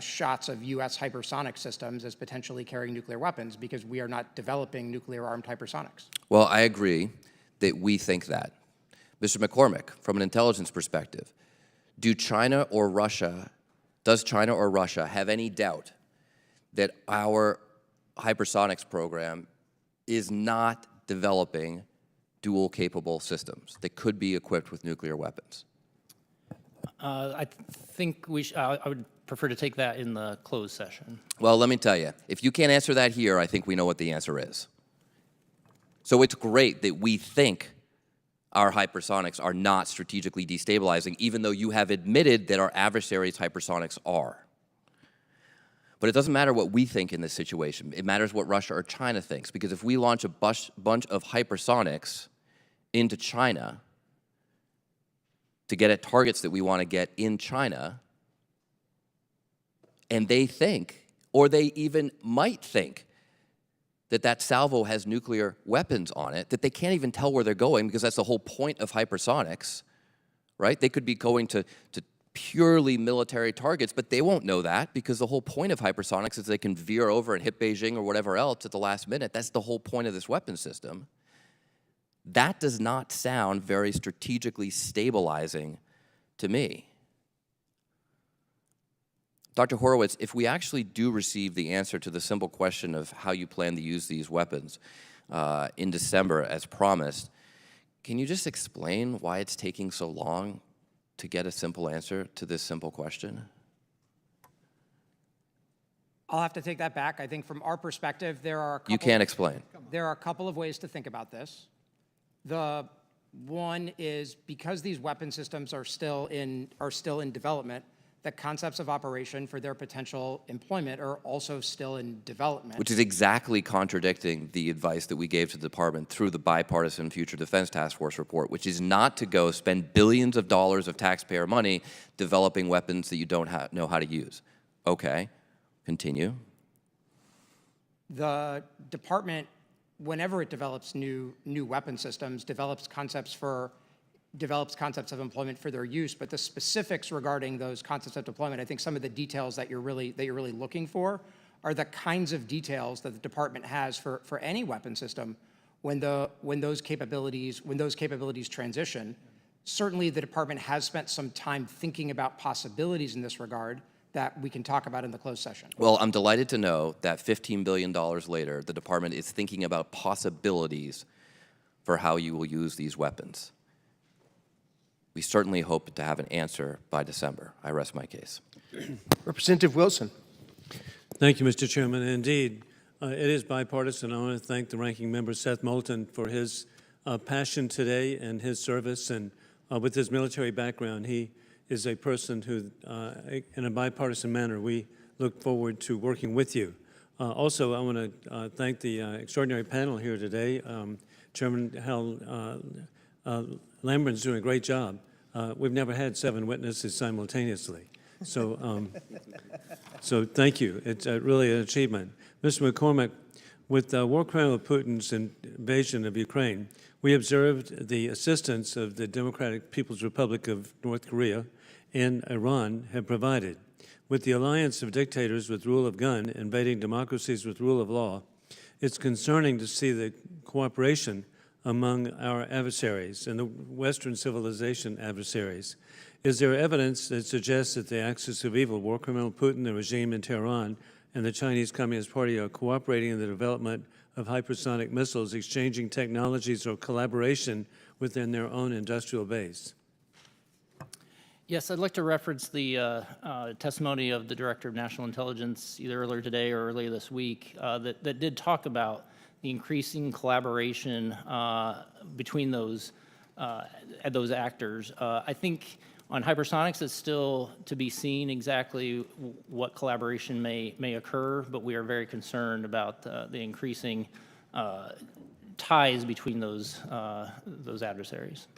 S3: shots of U.S. hypersonic systems as potentially carrying nuclear weapons because we are not developing nuclear-armed hypersonics.
S1: Well, I agree that we think that. Mr. McCormick, from an intelligence perspective, does China or Russia have any doubt that our hypersonics program is not developing dual-capable systems that could be equipped with nuclear weapons?
S8: I think I would prefer to take that in the closed session.
S1: Well, let me tell you, if you can't answer that here, I think we know what the answer is. So it's great that we think our hypersonics are not strategically destabilizing, even though you have admitted that our adversaries' hypersonics are. But it doesn't matter what we think in this situation. It matters what Russia or China thinks, because if we launch a bunch of hypersonics into China to get at targets that we want to get in China, and they think, or they even might think, that salvo has nuclear weapons on it, that they can't even tell where they're going, because that's the whole point of hypersonics, right? They could be going to purely military targets, but they won't know that, because the whole point of hypersonics is they can veer over and hit Beijing or whatever else at the last minute. That's the whole point of this weapon system. That does not sound very strategically stabilizing to me. Dr. Horowitz, if we actually do receive the answer to the simple question of how you plan to use these weapons in December as promised, can you just explain why it's taking so long to get a simple answer to this simple question?
S3: I'll have to take that back. I think from our perspective, there are a couple...
S1: You can't explain.
S3: There are a couple of ways to think about this. The one is because these weapon systems are still in development, the concepts of operation for their potential employment are also still in development.
S1: Which is exactly contradicting the advice that we gave to the department through the bipartisan Future Defense Task Force report, which is not to go spend billions of dollars of taxpayer money developing weapons that you don't know how to use. Okay, continue.
S3: the department, whenever it develops new weapon systems, develops concepts of employment for their use, but the specifics regarding those concepts of deployment, I think some of the details that you're really looking for are the kinds of details that the department has for any weapon system when those capabilities transition. Certainly the department has spent some time thinking about possibilities in this regard that we can talk about in the closed session.
S1: Well, I'm delighted to know that $15 billion later, the department is thinking about possibilities for how you will use these weapons. We certainly hope to have an answer by December. I rest my case.
S2: Representative Wilson.
S10: Thank you, Mr. Chairman. Indeed, it is bipartisan. I want to thank the ranking member, Seth Moulton, for his passion today and his service. And with his military background, he is a person who, in a bipartisan manner, we look forward to working with you. Also, I want to thank the extraordinary panel here today. Chairman Hal Lamborn's doing a great job. We've never had 7 witnesses simultaneously. So, so thank you. It's really an achievement. Mr. McCormick, with war criminal Putin's invasion of Ukraine, we observed the assistance of the Democratic People's Republic of North Korea and Iran have provided. With the alliance of dictators with rule of gun invading democracies with rule of law, it's concerning to see the cooperation among our adversaries and the Western civilization adversaries. Is there evidence that suggests that the axis of evil, war criminal Putin, the regime in Tehran, and the Chinese Communist Party are cooperating in the development of hypersonic missiles, exchanging technologies or collaboration within their own industrial base?
S8: Yes, I'd like to reference the testimony of the Director of National Intelligence either earlier today or earlier this week that did talk about the increasing collaboration between those actors. I think on hypersonics, it's still to be seen exactly what collaboration may occur, but we are very concerned about the increasing ties between those adversaries.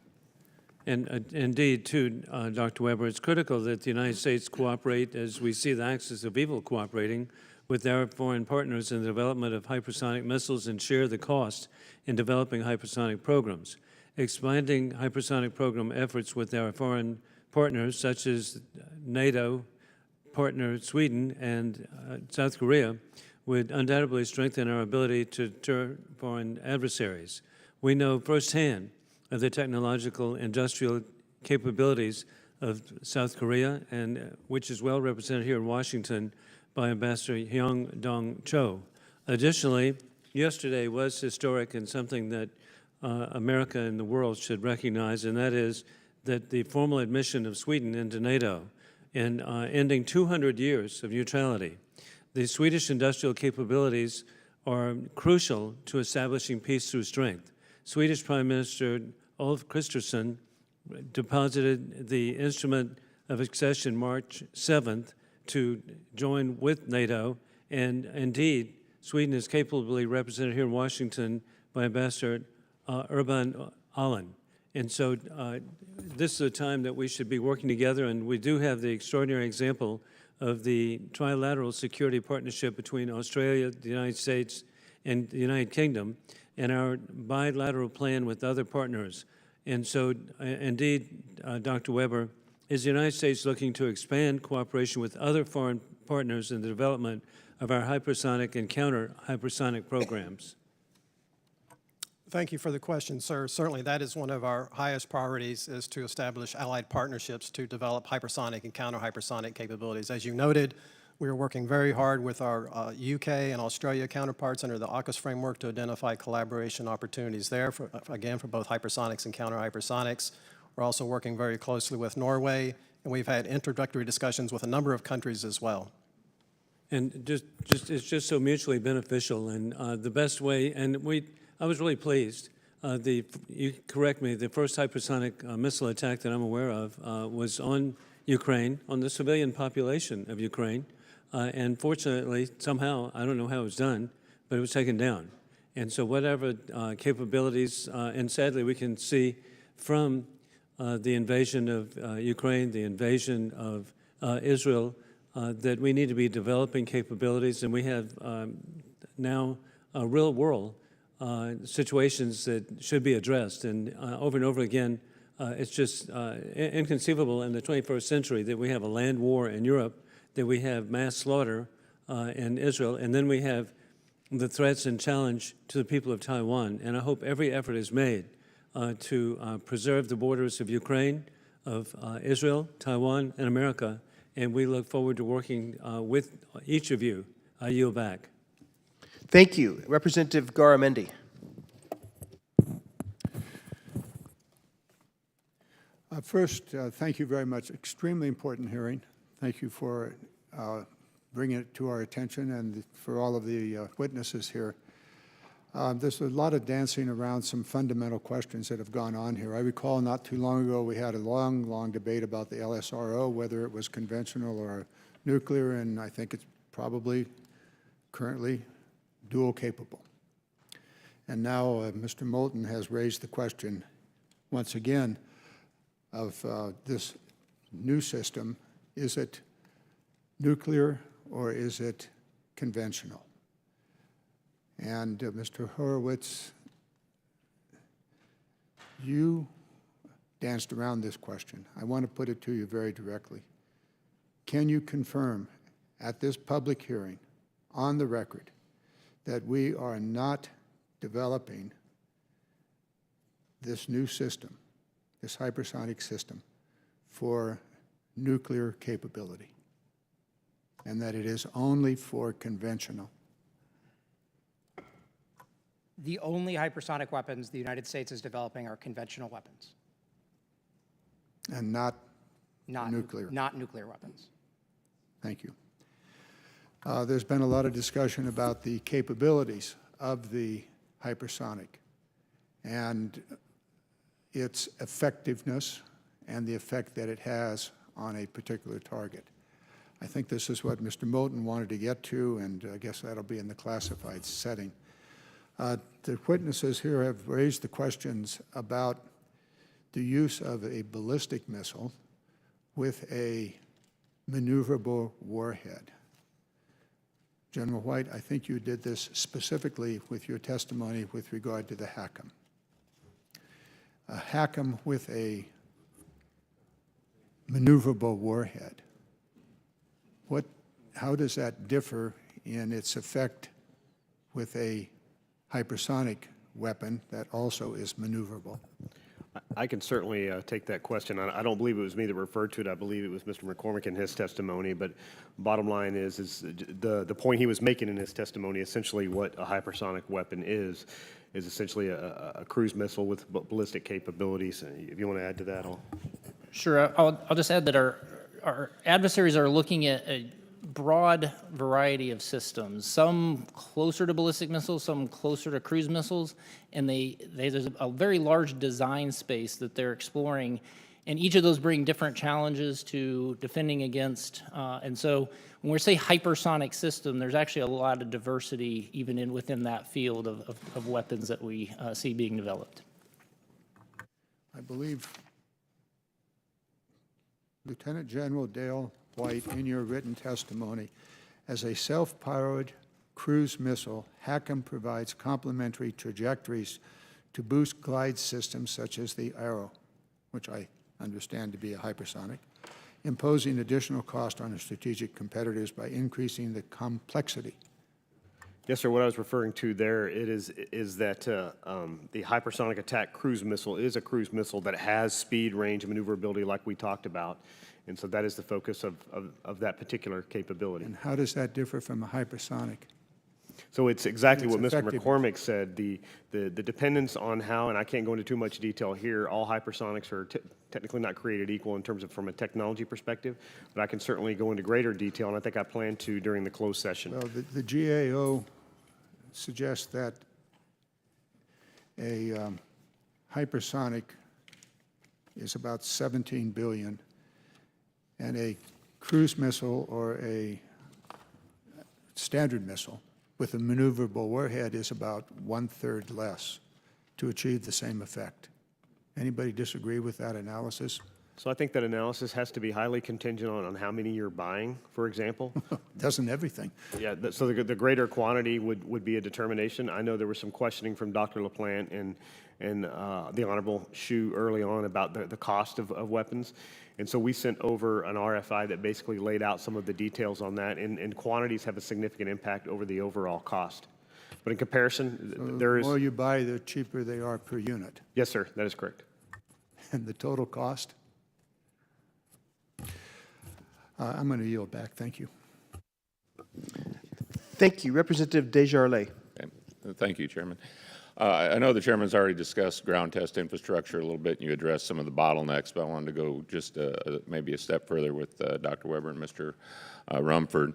S10: And indeed, too, Dr. Weber, it's critical that the United States cooperate, as we see the axis of evil cooperating, with our foreign partners in the development of hypersonic missiles and share the cost in developing hypersonic programs. Expanding hypersonic program efforts with our foreign partners, such as NATO partner Sweden and South Korea, would undoubtedly strengthen our ability to deter foreign adversaries. We know firsthand of the technological industrial capabilities of South Korea, and which is well represented here in Washington by Ambassador Hyung Dong Cho. Additionally, yesterday was historic and something that America and the world should recognize, and that is that the formal admission of Sweden into NATO and ending 200 years of neutrality. The Swedish industrial capabilities are crucial to establishing peace through strength. Swedish Prime Minister Ulf Kristersson deposited the instrument of accession March 7th to join with NATO, and indeed, Sweden is capably represented here in Washington by Ambassador Urban Allen. And so this is a time that we should be working together, and we do have the extraordinary example of the trilateral security partnership between Australia, the United States, and the United Kingdom, and our bilateral plan with other partners. And so, indeed, Dr. Weber, is the United States looking to expand cooperation with other foreign partners in the development of our hypersonic and counter-hypersonic programs?
S4: Thank you for the question, sir. Certainly, that is one of our highest priorities, is to establish allied partnerships to develop hypersonic and counter-hypersonic capabilities. As you noted, we are working very hard with our UK and Australia counterparts under the AUKUS framework to identify collaboration opportunities there, again, for both hypersonics and counter-hypersonics. We're also working very closely with Norway, and we've had introductory discussions with a number of countries as well.
S10: And it's just so mutually beneficial, and the best way, and I was really pleased. You correct me, the first hypersonic missile attack that I'm aware of was on Ukraine, on the civilian population of Ukraine. And fortunately, somehow, I don't know how it was done, but it was taken down. And so whatever capabilities, and sadly we can see from the invasion of Ukraine, the invasion of Israel, that we need to be developing capabilities, and we have now real-world situations that should be addressed. And over and over again, it's just inconceivable in the 21st century that we have a land war in Europe, that we have mass slaughter in Israel, and then we have the threats and challenge to the people of Taiwan. And I hope every effort is made to preserve the borders of Ukraine, of Israel, Taiwan, and America. And we look forward to working with each of you. I yield back.
S2: Thank you. Representative Garamendi.
S11: First, thank you very much. Extremely important hearing. Thank you for bringing it to our attention and for all of the witnesses here. There's a lot of dancing around some fundamental questions that have gone on here. I recall not too long ago we had a long debate about the LSRO, whether it was conventional or nuclear, and I think it's probably currently dual capable. And now Mr. Moulton has raised the question once again of this new system. Is it nuclear or is it conventional? And Mr. Horowitz, you danced around this question. I want to put it to you very directly. Can you confirm at this public hearing, on the record, that we are not developing this new system, this hypersonic system, for nuclear capability, and that it is only for conventional?
S3: The only hypersonic weapons the United States is developing are conventional weapons,
S11: And not nuclear?
S3: Not nuclear weapons.
S11: Thank you. There's been a lot of discussion about the capabilities of the hypersonic and its effectiveness and the effect that it has on a particular target. I think this is what Mr. Moulton wanted to get to, and I guess that'll be in the classified setting. The witnesses here have raised the questions about the use of a ballistic missile with a maneuverable warhead. General White, I think you did this specifically with your testimony with regard to the HACM. A HACM with a maneuverable warhead. How does that differ in its effect with a hypersonic weapon that also is maneuverable?
S7: I can certainly take that question. I don't believe it was me that referred to it. I believe it was Mr. McCormick in his testimony. But bottom line is the point he was making in his testimony, essentially what a hypersonic weapon is essentially a cruise missile with ballistic capabilities. If you want to add to that,
S8: Sure. I'll just add that our adversaries are looking at a broad variety of systems, some closer to ballistic missiles, some closer to cruise missiles, and there's a very large design space that they're exploring, and each of those bring different challenges to defending against. And so when we say hypersonic system, there's actually a lot of diversity even within that field of weapons that we see being developed.
S11: I believe Lieutenant General Dale White, in your written testimony, as a self-powered cruise missile, HACM provides complementary trajectories to boost glide systems such as the Arrow, which I understand to be a hypersonic, imposing additional cost on the strategic competitors by increasing the complexity.
S7: Yes, sir. What I was referring to there is that the hypersonic attack cruise missile is a cruise missile that has speed, range, and maneuverability like we talked about. And so that is the focus of that particular capability.
S11: And how does that differ from a hypersonic?
S7: So it's exactly what Mr.
S11: effectiveness.
S7: McCormick said. The dependence on how, and I can't go into too much detail here, all hypersonics are technically not created equal in terms of from a technology perspective, but I can certainly go into greater detail, and I think I plan to during the closed session.
S11: Well, the GAO suggests that a hypersonic is about 17 billion, and a cruise missile or a standard missile with a maneuverable warhead is about 1/3 less to achieve the same effect. Anybody disagree with that analysis?
S7: So I think that analysis has to be highly contingent on how many you're buying, for example.
S11: Doesn't everything?
S7: Yeah, so the greater quantity would be a determination. I know there was some questioning from Dr. LaPlante and the Honorable Shu early on about the cost of weapons. And so we sent over an RFI that basically laid out some of the details on that, and quantities have a significant impact over the overall cost. But in comparison, there
S11: The
S7: is...
S11: more you buy, the cheaper they are per unit.
S7: Yes, sir, that is correct.
S11: And the total cost? I'm going to yield back. Thank you.
S2: Thank you. Representative Desjardins.
S12: Okay. Thank you, Chairman. I know the Chairman's already discussed ground test infrastructure a little bit, and you addressed some of the bottlenecks, but I wanted to go just maybe a step further with Dr. Weber and Mr. Rumford.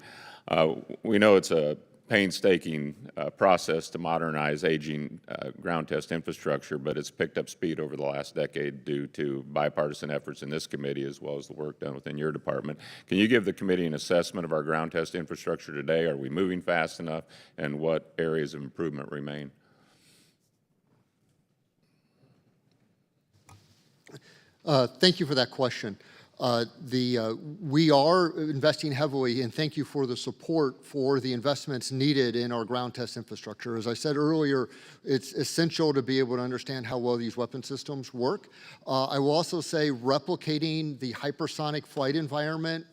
S12: We know it's a painstaking process to modernize aging ground test infrastructure, but it's picked up speed over the last decade due to bipartisan efforts in this committee as well as the work done within your department. Can you give the committee an assessment of our ground test infrastructure today? Are we moving fast enough, and what areas of improvement remain?
S9: Thank you for that question. We are investing heavily, and thank you for the support for the investments needed in our ground test infrastructure. As I said earlier, it's essential to be able to understand how well these weapon systems work. I will also say replicating the hypersonic flight environment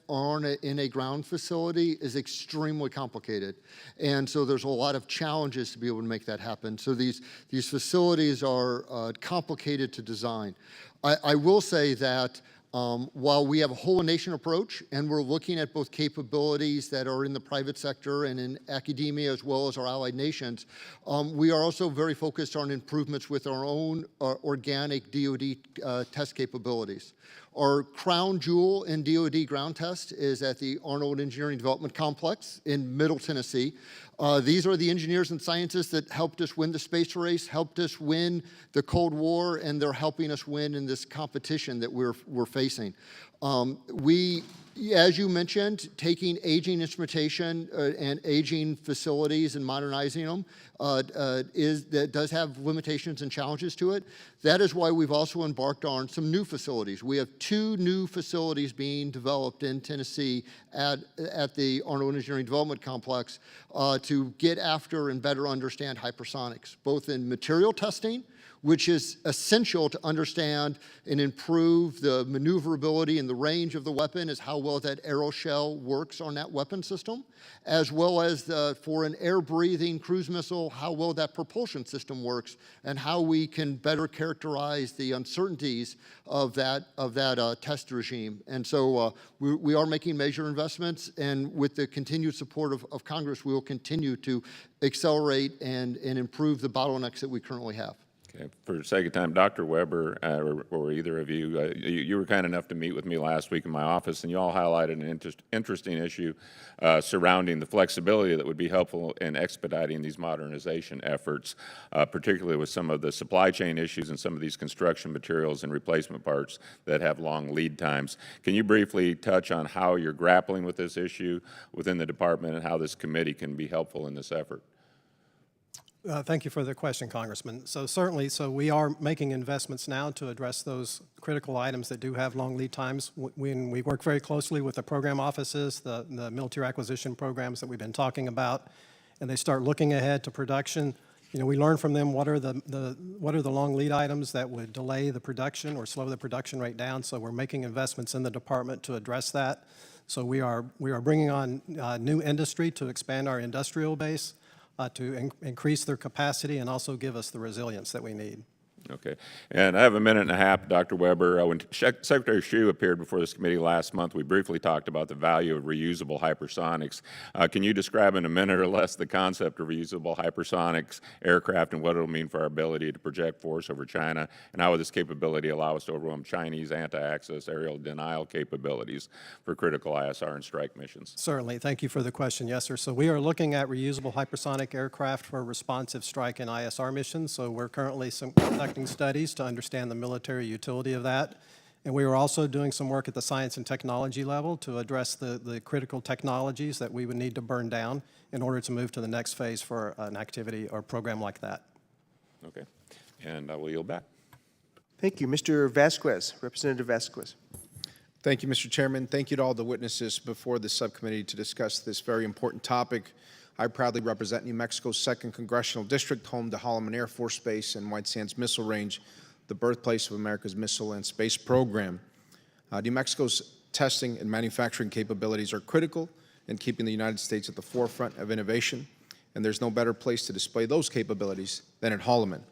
S9: in a ground facility is extremely complicated. And so there's a lot of challenges to be able to make that happen. So these facilities are complicated to design. I will say that while we have a whole nation approach and we're looking at both capabilities that are in the private sector and in academia as well as our allied nations, we are also very focused on improvements with our own organic DoD test capabilities. Our crown jewel in DoD ground test is at the Arnold Engineering Development Complex in Middle Tennessee. These are the engineers and scientists that helped us win the space race, helped us win the Cold War, and they're helping us win in this competition that we're facing. As you mentioned, taking aging instrumentation and aging facilities and modernizing them that does have limitations and challenges to it. That is why we've also embarked on some new facilities. We have 2 new facilities being developed in Tennessee at the Arnold Engineering Development Complex to get after and better understand hypersonics, both in material testing, which is essential to understand and improve the maneuverability and the range of the weapon, is how well that aeroshell works on that weapon system, as well as for an air-breathing cruise missile, how well that propulsion system works, and how we can better characterize the uncertainties of that test regime. And so we are making major investments, and with the continued support of Congress, we will continue to accelerate and improve the bottlenecks that we currently have.
S12: Okay. For the sake of time, Dr. Weber, or either of you, you were kind enough to meet with me last week in my office, and you all highlighted an interesting issue surrounding the flexibility that would be helpful in expediting these modernization efforts, particularly with some of the supply chain issues and some of these construction materials and replacement parts that have long lead times. Can you briefly touch on how you're grappling with this issue within the department and how this committee can be helpful in this effort?
S4: Thank you for the question, Congressman. So certainly, we are making investments now to address those critical items that do have long lead times. We work very closely with the program offices, the military acquisition programs that we've been talking about, and they start looking ahead to production. You know, we learn from them what are the long lead items that would delay the production or slow the production rate down. So we're making investments in the department to address that. So we are bringing on new industry to expand our industrial base, to increase their capacity and also give us the resilience that we need.
S12: Okay. And I have a minute and a half, Dr. Weber. When Secretary Shu appeared before this committee last month, we briefly talked about the value of reusable hypersonics. Can you describe in a minute or less the concept of reusable hypersonics aircraft and what it will mean for our ability to project force over China, and how will this capability allow us to overwhelm Chinese anti-access aerial denial capabilities for critical ISR and strike missions?
S4: Certainly. Thank you for the question. Yes, sir. So we are looking at reusable hypersonic aircraft for responsive strike and ISR missions. So we're currently conducting studies to understand the military utility of that. And we are also doing some work at the science and technology level to address the critical technologies that we would need to burn down in order to move to the next phase for an activity or program like that.
S12: Okay. And I will yield back.
S2: Thank you. Mr. Vasquez, Representative Vasquez.
S13: Thank you, Mr. Chairman. Thank you to all the witnesses before the subcommittee to discuss this very important topic. I proudly represent New Mexico's 2nd Congressional District, home to Holloman Air Force Base and White Sands Missile Range, the birthplace of America's missile and space program. New Mexico's testing and manufacturing capabilities are critical in keeping the United States at the forefront of innovation, and there's no better place to display those capabilities than at Holloman.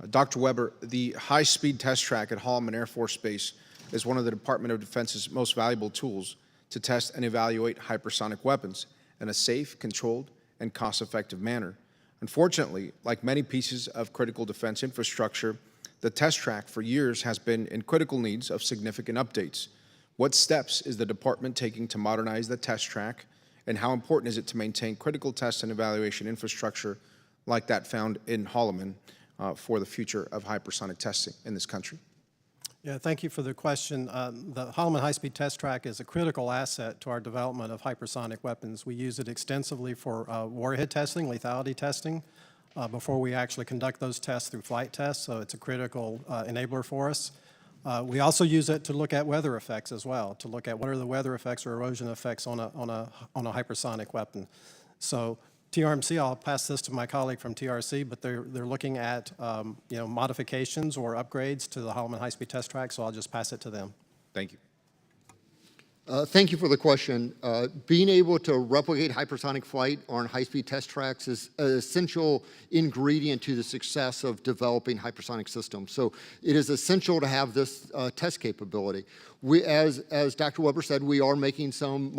S13: Dr. Weber, the high-speed test track at Holloman Air Force Base is one of the Department of Defense's most valuable tools to test and evaluate hypersonic weapons in a safe, controlled, and cost-effective manner. Unfortunately, like many pieces of critical defense infrastructure, the test track for years has been in critical needs of significant updates. What steps is the department taking to modernize the test track, and how important is it to maintain critical test and evaluation infrastructure like that found in Holloman for the future of hypersonic testing in this country?
S4: Yeah, thank you for the question. The Holloman High-Speed Test Track is a critical asset to our development of hypersonic weapons. We use it extensively for warhead testing, lethality testing, before we actually conduct those tests through flight tests, so it's a critical enabler for us. We also use it to look at weather effects as well, to look at what are the weather effects or erosion effects on a hypersonic weapon. So TRMC, I'll pass this to my colleague from TRC, but they're looking at modifications or upgrades to the Holloman High-Speed Test Track, so I'll just pass it to them.
S13: Thank you.
S9: Thank you for the question. Being able to replicate hypersonic flight on high-speed test tracks is an essential ingredient to the success of developing hypersonic systems. So it is essential to have this test capability. As Dr. Weber said, we are making some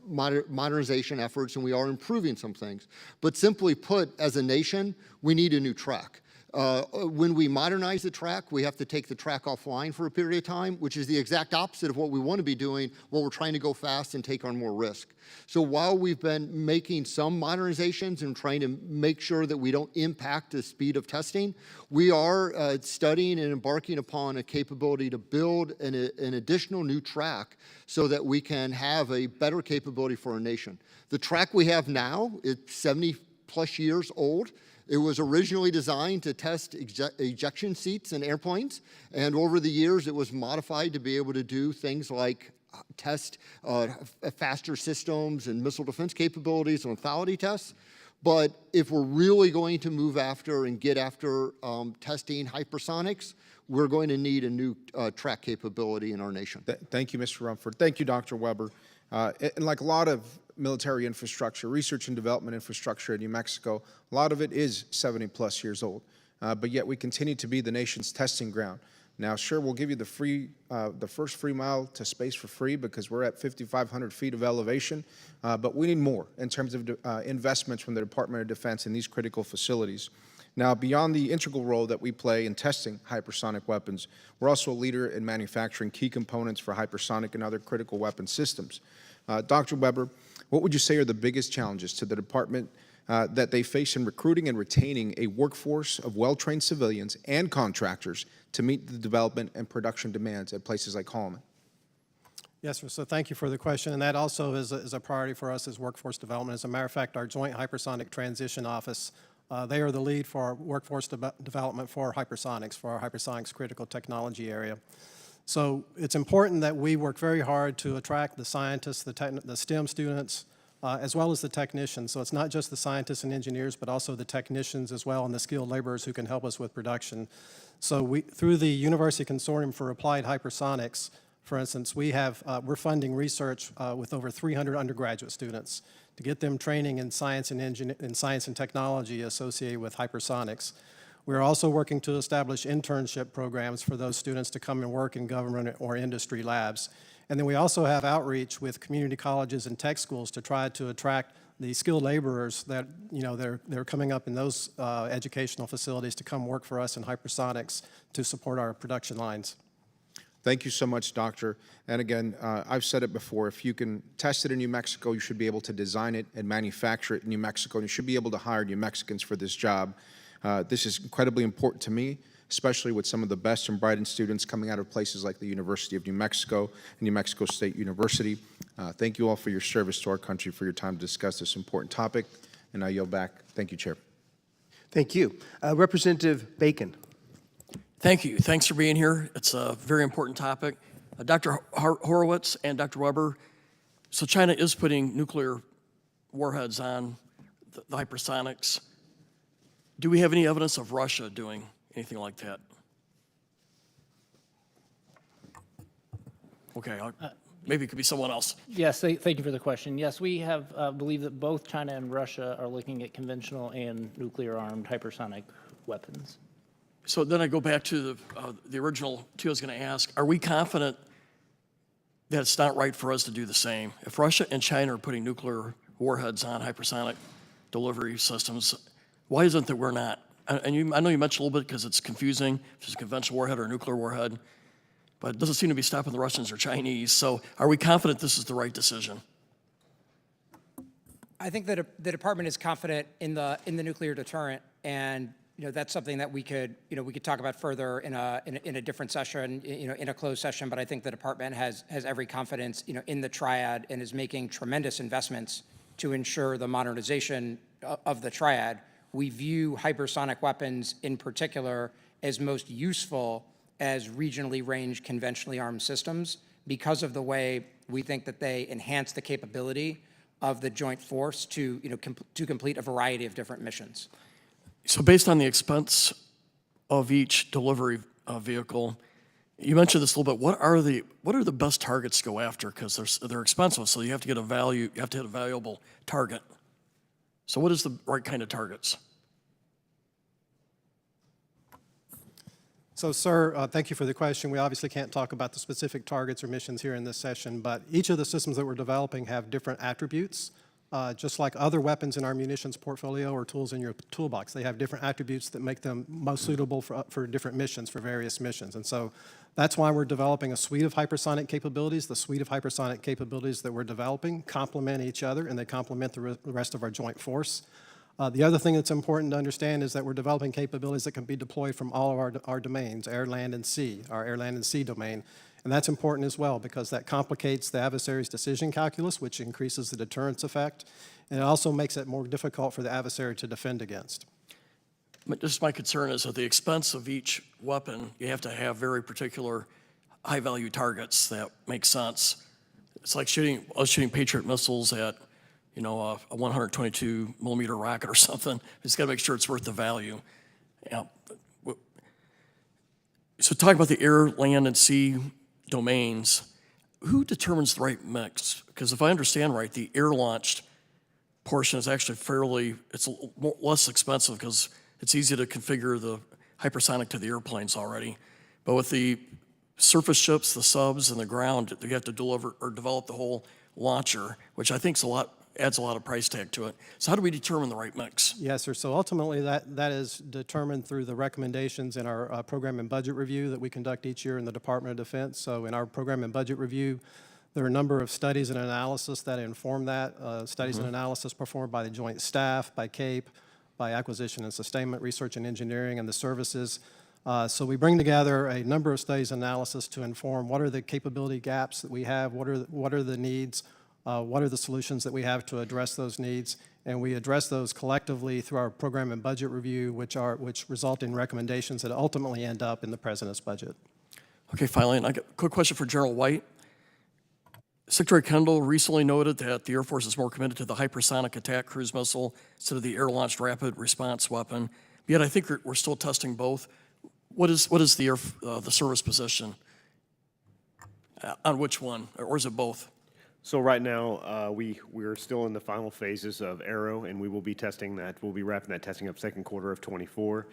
S9: modernization efforts and we are improving some things. But simply put, as a nation, we need a new track. When we modernize the track, we have to take the track offline for a period of time, which is the exact opposite of what we want to be doing while we're trying to go fast and take on more risk. So while we've been making some modernizations and trying to make sure that we don't impact the speed of testing, we are studying and embarking upon a capability to build an additional new track so that we can have a better capability for our nation. The track we have now is 70+ years old. It was originally designed to test ejection seats in airplanes, and over the years it was modified to be able to do things like test faster systems and missile defense capabilities and lethality tests. But if we're really going to move after and get after testing hypersonics, we're going to need a new track capability in our nation.
S13: Thank you, Mr. Rumford. Thank you, Dr. Weber. And like a lot of military infrastructure, research and development infrastructure in New Mexico, a lot of it is 70+ years old, but yet we continue to be the nation's testing ground. Now, sure, we'll give you the first free mile to space for free because we're at 5,500 feet of elevation, but we need more in terms of investments from the Department of Defense in these critical facilities. Now, beyond the integral role that we play in testing hypersonic weapons, we're also a leader in manufacturing key components for hypersonic and other critical weapon systems. Dr. Weber, what would you say are the biggest challenges to the department that they face in recruiting and retaining a workforce of well-trained civilians and contractors to meet the development and production demands at places like Holloman?
S4: Yes, sir. So thank you for the question. And that also is a priority for us as workforce development. As a matter of fact, our Joint Hypersonic Transition Office, they are the lead for our workforce development for hypersonics, for our hypersonics critical technology area. So it's important that we work very hard to attract the scientists, the STEM students, as well as the technicians. So it's not just the scientists and engineers, but also the technicians as well and the skilled laborers who can help us with production. So through the University Consortium for Applied Hypersonics, for instance, we're funding research with over 300 undergraduate students to get them training in science and technology associated with hypersonics. We're also working to establish internship programs for those students to come and work in government or industry labs. And then we also have outreach with community colleges and tech schools to try to attract the skilled laborers that, they're coming up in those educational facilities to come work for us in hypersonics to support our production lines.
S13: Thank you so much, Doctor. And again, I've said it before, if you can test it in New Mexico, you should be able to design it and manufacture it in New Mexico, and you should be able to hire New Mexicans for this job. This is incredibly important to me, especially with some of the best and brightest students coming out of places like the University of New Mexico and New Mexico State University. Thank you all for your service to our country, for your time to discuss this important topic. And I yield back. Thank you, Chair.
S2: Thank you. Representative Bacon.
S14: Thank you. Thanks for being here. It's a very important topic. Dr. Horowitz and Dr. Weber, so China is putting nuclear warheads on the hypersonics. Do we have any evidence of Russia doing anything like that? Okay, maybe it could be someone else.
S8: Yes, thank you for the question. Yes, we have believe that both China and Russia are looking at conventional and nuclear-armed hypersonic weapons.
S14: So then I go back to the original two I was going to ask. Are we confident that it's not right for us to do the same? If Russia and China are putting nuclear warheads on hypersonic delivery systems, why isn't that we're not? And I know you mentioned a little bit because it's confusing if it's a conventional warhead or a nuclear warhead, but it doesn't seem to be stopping the Russians or Chinese. So are we confident this is the right decision?
S3: I think that the department is confident in the nuclear deterrent, and that's something that we could talk about further in a different session, in a closed session. But I think the department has every confidence, in the triad, and is making tremendous investments to ensure the modernization of the triad. We view hypersonic weapons in particular as most useful as regionally ranged conventionally armed systems because of the way we think that they enhance the capability of the joint force to complete a variety of different missions.
S14: So based on the expense of each delivery vehicle, you mentioned this a little bit. What are the best targets to go after? Because they're expensive, so you have to get you have to hit a valuable target. So what is the right kind of targets?
S4: So, sir, thank you for the question. We obviously can't talk about the specific targets or missions here in this session, but each of the systems that we're developing have different attributes. Just like other weapons in our munitions portfolio or tools in your toolbox, they have different attributes that make them most suitable for different missions, for various missions. And so that's why we're developing a suite of hypersonic capabilities. The suite of hypersonic capabilities that we're developing complement each other, and they complement the rest of our joint force. The other thing that's important to understand is that we're developing capabilities that can be deployed from all of our domains, air, land, and sea, our air, land, and sea domain. And that's important as well because that complicates the adversary's decision calculus, which increases the deterrence effect, and it also makes it more difficult for the adversary to defend against.
S14: Just my concern is at the expense of each weapon, you have to have very particular high-value targets that make sense. It's like us shooting Patriot missiles at a 122 millimeter rocket or something. It's got to make sure it's worth the value. Yeah. So talking about the air, land, and sea domains, who determines the right mix? Because if I understand right, the air-launched portion is actually it's less expensive because it's easy to configure the hypersonic to the airplanes already. But with the surface ships, the subs, and the ground, you have to develop the whole launcher, which I think adds a lot of price tag to it. So how do we determine the right mix?
S4: Yes, sir. So ultimately, that is determined through the recommendations in our program and budget review that we conduct each year in the Department of Defense. So in our program and budget review, there are a number of studies and analysis that inform that. Studies and analysis performed by the Joint Staff, by CAPE, by Acquisition and Sustainment, Research and Engineering, and the services. So we bring together a number of studies and analysis to inform what are the capability gaps that we have, what are the needs, what are the solutions that we have to address those needs, and we address those collectively through our program and budget review, which result in recommendations that ultimately end up in the President's budget.
S14: Okay, finally, and I got a quick question for General White. Secretary Kendall recently noted that the Air Force is more committed to the hypersonic attack cruise missile instead of the air-launched rapid response weapon. Yet I think we're still testing both. What is the service position on which one, or is it both?
S7: So right now, we're still in the final phases of Arrow, and we will be testing that. We'll be wrapping that testing up second quarter of '24.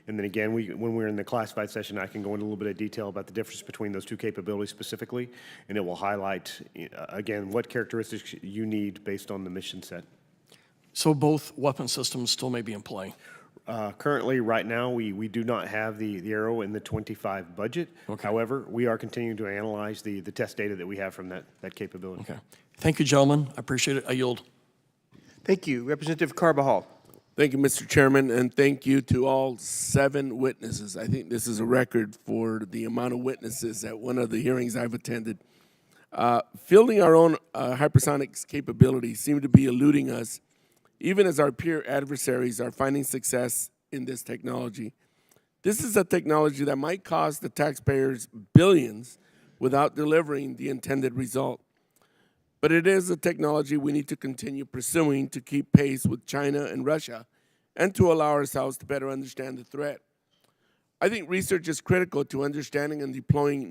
S7: And then again, when we're in the classified session, I can go into a little bit of detail about the difference between those two capabilities specifically, and it will highlight, again, what characteristics you need based on the mission set.
S14: So both weapon systems still may be in play?
S7: Currently, right now, we do not have the Arrow in the '25 budget. Okay. However, we are continuing to analyze the test data that we have from that capability.
S14: Okay. Thank you, gentlemen. I appreciate it. I yield.
S2: Thank you. Representative Carbajal.
S15: Thank you, Mr. Chairman, and thank you to all 7 witnesses. I think this is a record for the amount of witnesses at one of the hearings I've attended. Fielding our own hypersonics capabilities seem to be eluding us, even as our peer adversaries are finding success in this technology. This is a technology that might cost the taxpayers billions, without delivering the intended result. But it is a technology we need to continue pursuing to keep pace with China and Russia and to allow ourselves to better understand the threat. I think research is critical to understanding and deploying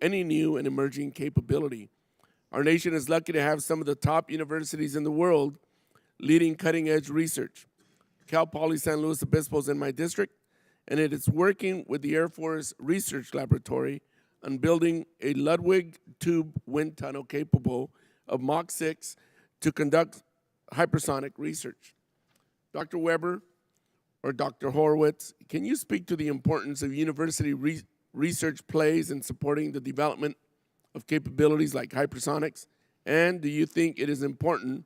S15: any new and emerging capability. Our nation is lucky to have some of the top universities in the world leading cutting-edge research. Cal Poly San Luis Obispo is in my district, and it is working with the Air Force Research Laboratory on building a Ludwig tube wind tunnel capable of Mach 6 to conduct hypersonic research. Dr. Weber or Dr. Horowitz, can you speak to the importance of university research plays in supporting the development of capabilities like hypersonics? And do you think it is important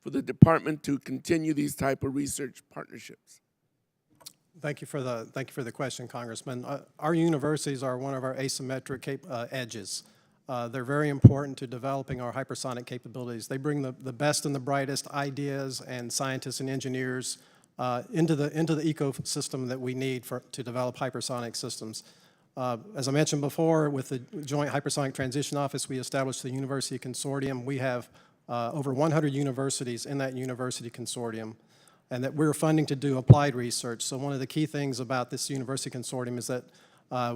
S15: for the department to continue these type of research partnerships?
S4: Thank you for the question, Congressman. Our universities are one of our asymmetric edges. They're very important to developing our hypersonic capabilities. They bring the best and the brightest ideas and scientists and engineers into the ecosystem that we need to develop hypersonic systems. As I mentioned before, with the Joint Hypersonic Transition Office, we established the University Consortium. We have over 100 universities in that university consortium, and that we're funding to do applied research. So one of the key things about this university consortium is that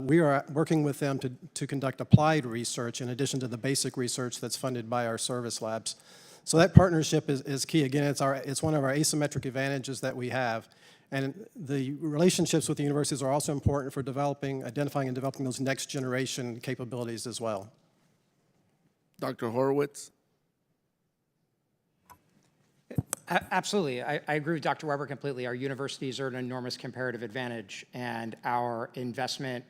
S4: we are working with them to conduct applied research in addition to the basic research that's funded by our service labs. So that partnership is key. Again, it's one of our asymmetric advantages that we have. And the relationships with the universities are also important for identifying and developing those next generation capabilities as well.
S15: Dr. Horowitz?
S3: Absolutely. I agree with Dr. Weber completely. Our universities are an enormous comparative advantage, and our investment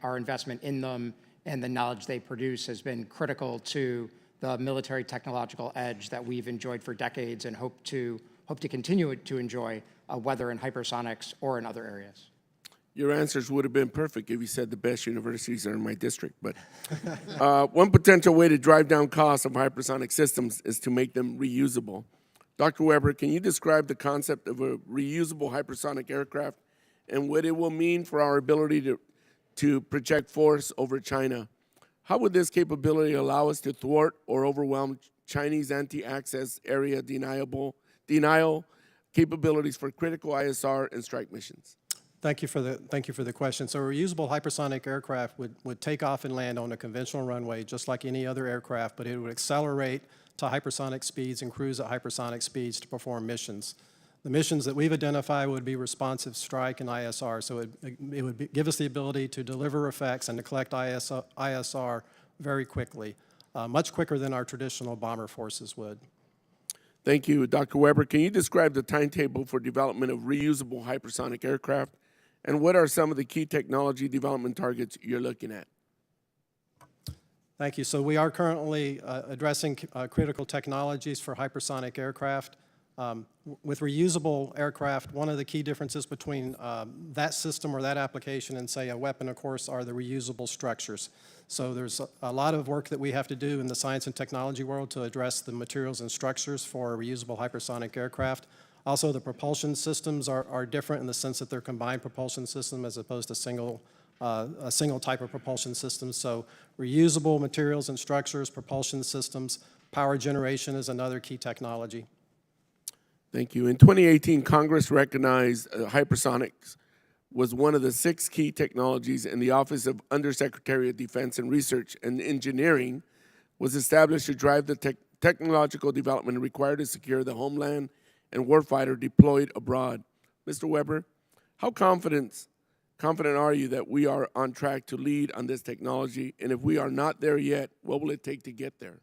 S3: in them and the knowledge they produce has been critical to the military technological edge that we've enjoyed for decades and hope to continue to enjoy, whether in hypersonics or in other areas.
S15: Your answers would have been perfect if you said the best universities are in my district. But one potential way to drive down costs of hypersonic systems is to make them reusable. Dr. Weber, can you describe the concept of a reusable hypersonic aircraft and what it will mean for our ability to project force over China? How would this capability allow us to thwart or overwhelm Chinese anti-access area denial capabilities for critical ISR and strike missions?
S4: Thank you for the question. So a reusable hypersonic aircraft would take off and land on a conventional runway just like any other aircraft, but it would accelerate to hypersonic speeds and cruise at hypersonic speeds to perform missions. The missions that we've identified would be responsive strike and ISR, so it would give us the ability to deliver effects and to collect ISR very quickly, much quicker than our traditional bomber forces would.
S15: Thank you. Dr. Weber, can you describe the timetable for development of reusable hypersonic aircraft, and what are some of the key technology development targets you're looking at?
S4: Thank you. So we are currently addressing critical technologies for hypersonic aircraft. With reusable aircraft, one of the key differences between that system or that application and, say, a weapon, of course, are the reusable structures. So there's a lot of work that we have to do in the science and technology world to address the materials and structures for a reusable hypersonic aircraft. Also, the propulsion systems are different in the sense that they're combined propulsion system as opposed to a single type of propulsion system. So reusable materials and structures, propulsion systems, power generation is another key technology.
S15: Thank you. In 2018, Congress recognized hypersonics was one of the 6 key technologies, and the Office of Undersecretary of Defense and Research and Engineering was established to drive the technological development required to secure the homeland and warfighter deployed abroad. Mr. Weber, how confident are you that we are on track to lead on this technology? And if we are not there yet, what will it take to get there?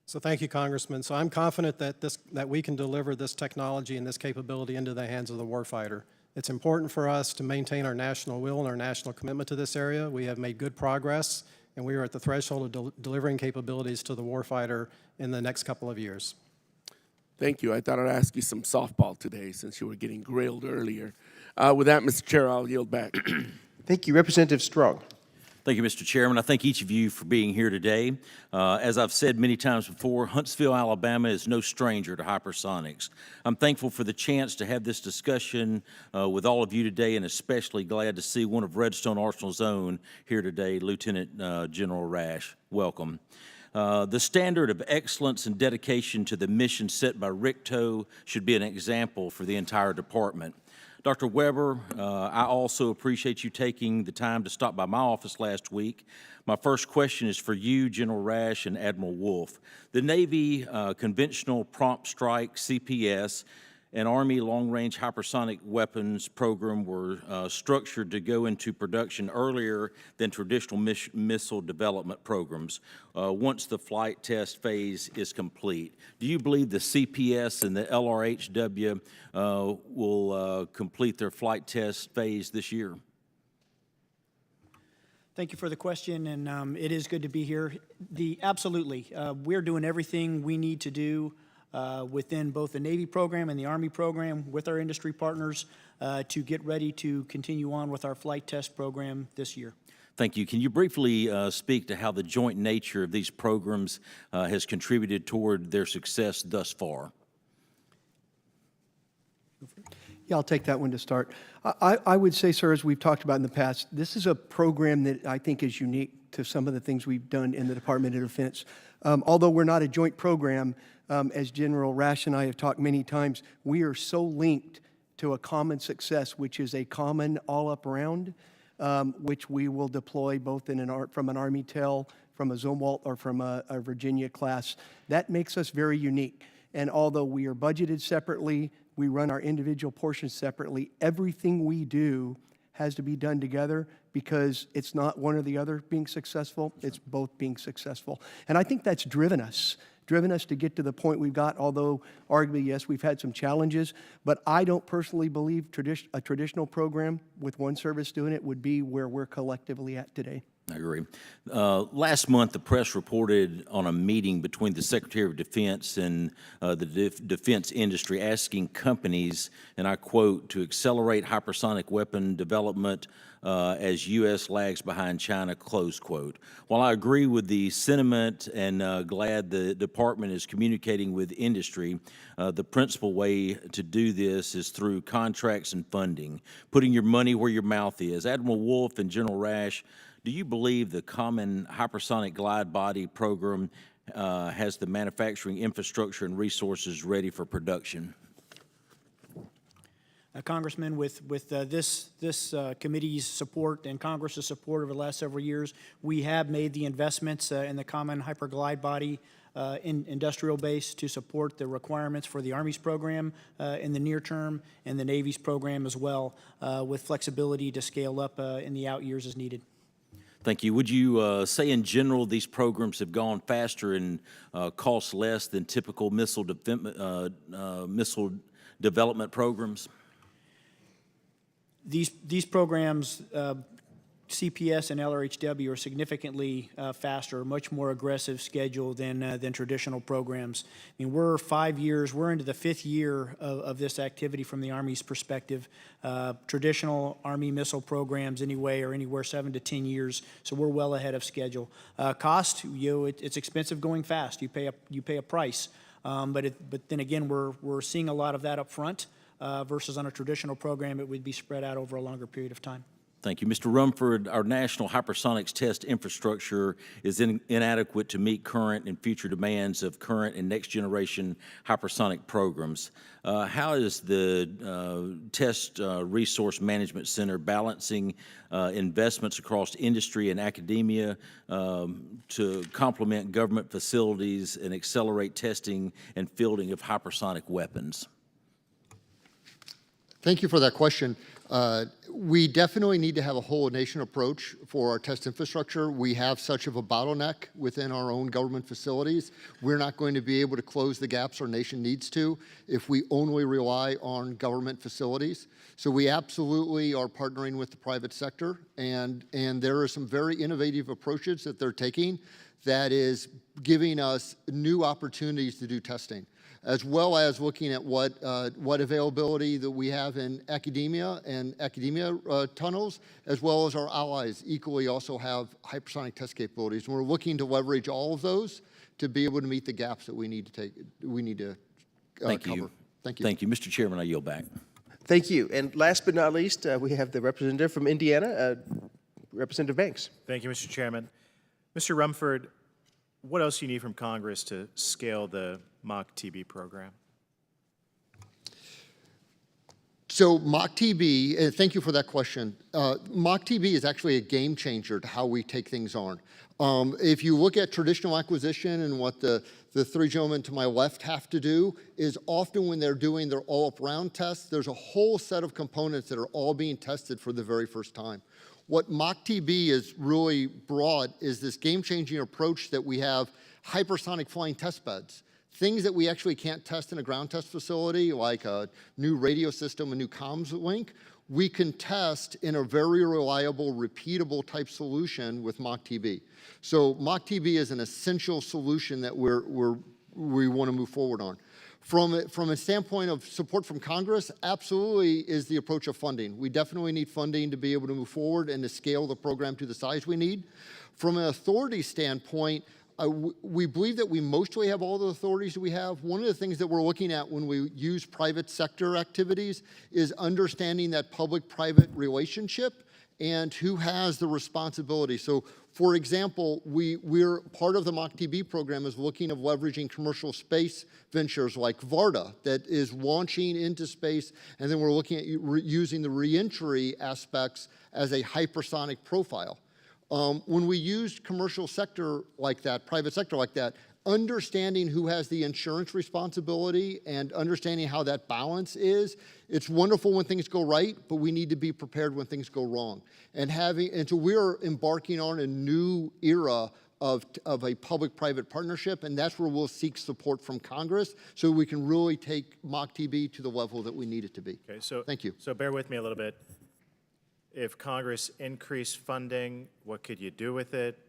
S4: So thank you, Congressman. So I'm confident that we can deliver this technology and this capability into the hands of the warfighter. It's important for us to maintain our national will and our national commitment to this area. We have made good progress, and we are at the threshold of delivering capabilities to the warfighter in the next couple of years.
S15: Thank you. I thought I'd ask you some softball today since you were getting grilled earlier. With that, Mr. Chair, I'll yield back.
S2: Thank you. Representative Strong.
S16: Thank you, Mr. Chairman. I thank each of you for being here today. As I've said many times before, Huntsville, Alabama is no stranger to hypersonics. I'm thankful for the chance to have this discussion with all of you today, and especially glad to see one of Redstone Arsenal's own here today, Lieutenant General Rash. Welcome. The standard of excellence and dedication to the mission set by RICTO should be an example for the entire department. Dr. Weber, I also appreciate you taking the time to stop by my office last week. My first question is for you, General Rash and Admiral Wolf. The Navy Conventional Prompt Strike, CPS, and Army Long-Range Hypersonic Weapons program were structured to go into production earlier than traditional missile development programs once the flight test phase is complete. Do you believe the CPS and the LRHW will complete their flight test phase this year?
S6: Thank you for the question, and it is good to be here. Absolutely. We're doing everything we need to do within both the Navy program and the Army program with our industry partners to get ready to continue on with our flight test program this year.
S16: Thank you. Can you briefly speak to how the joint nature of these programs has contributed toward their success thus far?
S5: Yeah, I'll take that one to start. I would say, sir, as we've talked about in the past, this is a program that I think is unique to some of the things we've done in the Department of Defense. Although we're not a joint program, as General Rash and I have talked many times, we are so linked to a common success, which is a common all-up round, which we will deploy both in from an Army TEL, from a Zumwalt, or from a Virginia class. That makes us very unique. And although we are budgeted separately, we run our individual portions separately, everything we do has to be done together because it's not one or the other being successful, it's both being successful. And I think that's driven us to get to the point we've got, although arguably, yes, we've had some challenges, but I don't personally believe a traditional program with one service doing it would be where we're collectively at today.
S16: I agree. Last month, the press reported on a meeting between the Secretary of Defense and the defense industry asking companies, and I quote, to accelerate hypersonic weapon development as U.S. lags behind China, close quote. While I agree with the sentiment and glad the department is communicating with industry, the principal way to do this is through contracts and funding, putting your money where your mouth is. Admiral Wolf and General Rash, do you believe the Common Hypersonic Glide Body program has the manufacturing infrastructure and resources ready for production?
S6: Congressman, with this committee's support and Congress's support over the last several years, we have made the investments in the Common Hyper Glide Body industrial base to support the requirements for the Army's program in the near term and the Navy's program as well, with flexibility to scale up in the out years as needed.
S16: Thank you. Would you say in general these programs have gone faster and cost less than typical missile development programs?
S6: These programs, CPS and LRHW, are significantly faster, much more aggressive schedule than traditional programs. I mean, we're 5 years, we're into the 5th year of this activity from the Army's perspective. Traditional Army missile programs anyway are anywhere 7 to 10 years, so we're well ahead of schedule. Cost, it's expensive going fast. You pay a price, but then again, we're seeing a lot of that up front versus on a traditional program, it would be spread out over a longer period of time.
S16: Thank you. Mr. Rumford, our national hypersonics test infrastructure is inadequate to meet current and future demands of current and next generation hypersonic programs. How is the Test Resource Management Center balancing investments across industry and academia to complement government facilities and accelerate testing and fielding of hypersonic weapons?
S9: Thank you for that question. We definitely need to have a whole nation approach for our test infrastructure. We have such of a bottleneck within our own government facilities. We're not going to be able to close the gaps our nation needs to if we only rely on government facilities. So we absolutely are partnering with the private sector, and there are some very innovative approaches that they're taking that is giving us new opportunities to do testing. as well as looking at what availability that we have in academia and academia tunnels, as well as our allies equally also have hypersonic test capabilities. And we're looking to leverage all of those to be able to meet the gaps that we need to
S16: Thank
S9: cover.
S16: you.
S9: Thank you.
S16: Thank you. Mr. Chairman, I yield back.
S2: Thank you. And last but not least, we have the representative from Indiana, Representative Banks.
S17: Thank you, Mr. Chairman. Mr. Rumford, what else do you need from Congress to scale the MACH-TB program?
S9: So MACH-TB, thank you for that question. MACH-TB is actually a game changer to how we take things on. If you look at traditional acquisition and what the three gentlemen to my left have to do, is often when they're doing their all-up round tests, there's a whole set of components that are all being tested for the very first time. What MACH-TB is really brought is this game-changing approach that we have hypersonic flying test beds. Things that we actually can't test in a ground test facility, like a new radio system, a new comms link, we can test in a very reliable, repeatable type solution with MACH-TB. So MACH-TB is an essential solution that we want to move forward on. From a standpoint of support from Congress, absolutely is the approach of funding. We definitely need funding to be able to move forward and to scale the program to the size we need. From an authority standpoint, we believe that we mostly have all the authorities we have. One of the things that we're looking at when we use private sector activities is understanding that public-private relationship and who has the responsibility. So, for example, we're part of the MACH-TB program is looking at leveraging commercial space ventures like Varda that is launching into space, and then we're looking at using the reentry aspects as a hypersonic profile. When we use commercial sector like that, private sector like that, understanding who has the insurance responsibility and understanding how that balance is, it's wonderful when things go right, but we need to be prepared when things go wrong. And so we're embarking on a new era of a public-private partnership, and that's where we'll seek support from Congress so we can really take MACH-TB to the level that we need it to be.
S17: Okay, so
S9: thank you.
S17: So bear with me a little bit. If Congress increased funding, what could you do with it?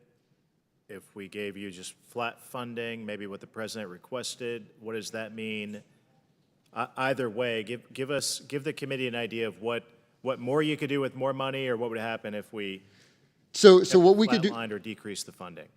S17: If we gave you just flat funding, maybe what the president requested, what does that mean? Either way, give the committee an idea of what more you could do with more money, or what would happen if we
S9: so what we could do
S17: or decrease the funding.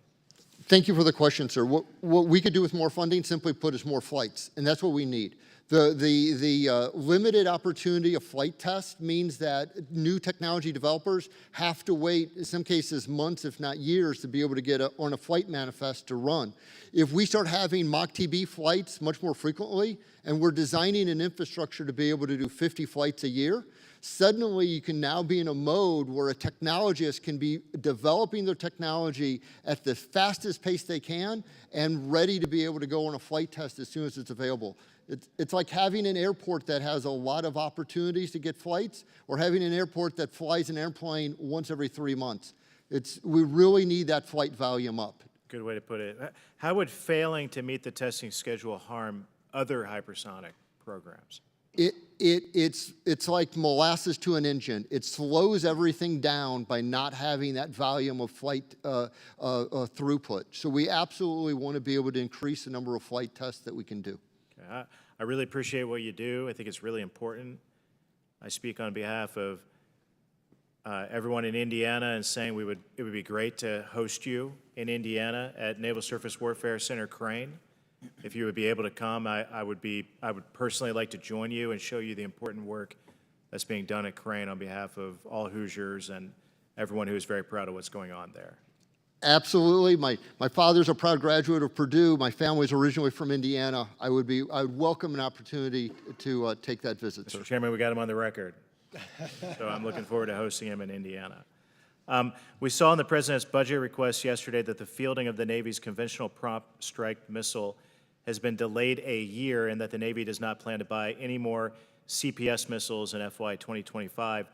S9: Thank you for the question, sir. What we could do with more funding, simply put, is more flights, and that's what we need. The limited opportunity of flight test means that new technology developers have to wait, in some cases, months, if not years, to be able to get on a flight manifest to run. If we start having MACH-TB flights much more frequently, and we're designing an infrastructure to be able to do 50 flights a year, suddenly you can now be in a mode where a technologist can be developing their technology at the fastest pace they can and ready to be able to go on a flight test as soon as it's available. It's like having an airport that has a lot of opportunities to get flights, or having an airport that flies an airplane once every 3 months. We really need that flight volume up.
S17: Good way to put it. How would failing to meet the testing schedule harm other hypersonic programs?
S9: It's like molasses to an engine. It slows everything down by not having that volume of flight throughput. So we absolutely want to be able to increase the number of flight tests that we can do.
S17: Okay. I really appreciate what you do. I think it's really important. I speak on behalf of everyone in Indiana and saying it would be great to host you in Indiana at Naval Surface Warfare Center Crane. If you would be able to come, I would personally like to join you and show you the important work that's being done at Crane on behalf of all Hoosiers and everyone who is very proud of what's going on there.
S9: Absolutely. My father's a proud graduate of Purdue. My family's originally from Indiana. I would welcome an opportunity to take that visit, sir.
S17: Mr. Chairman, we got him on the record. So I'm looking forward to hosting him in Indiana. We saw in the President's budget request yesterday that the fielding of the Navy's Conventional Prompt Strike Missile has been delayed a year, and that the Navy does not plan to buy any more CPS missiles in FY 2025.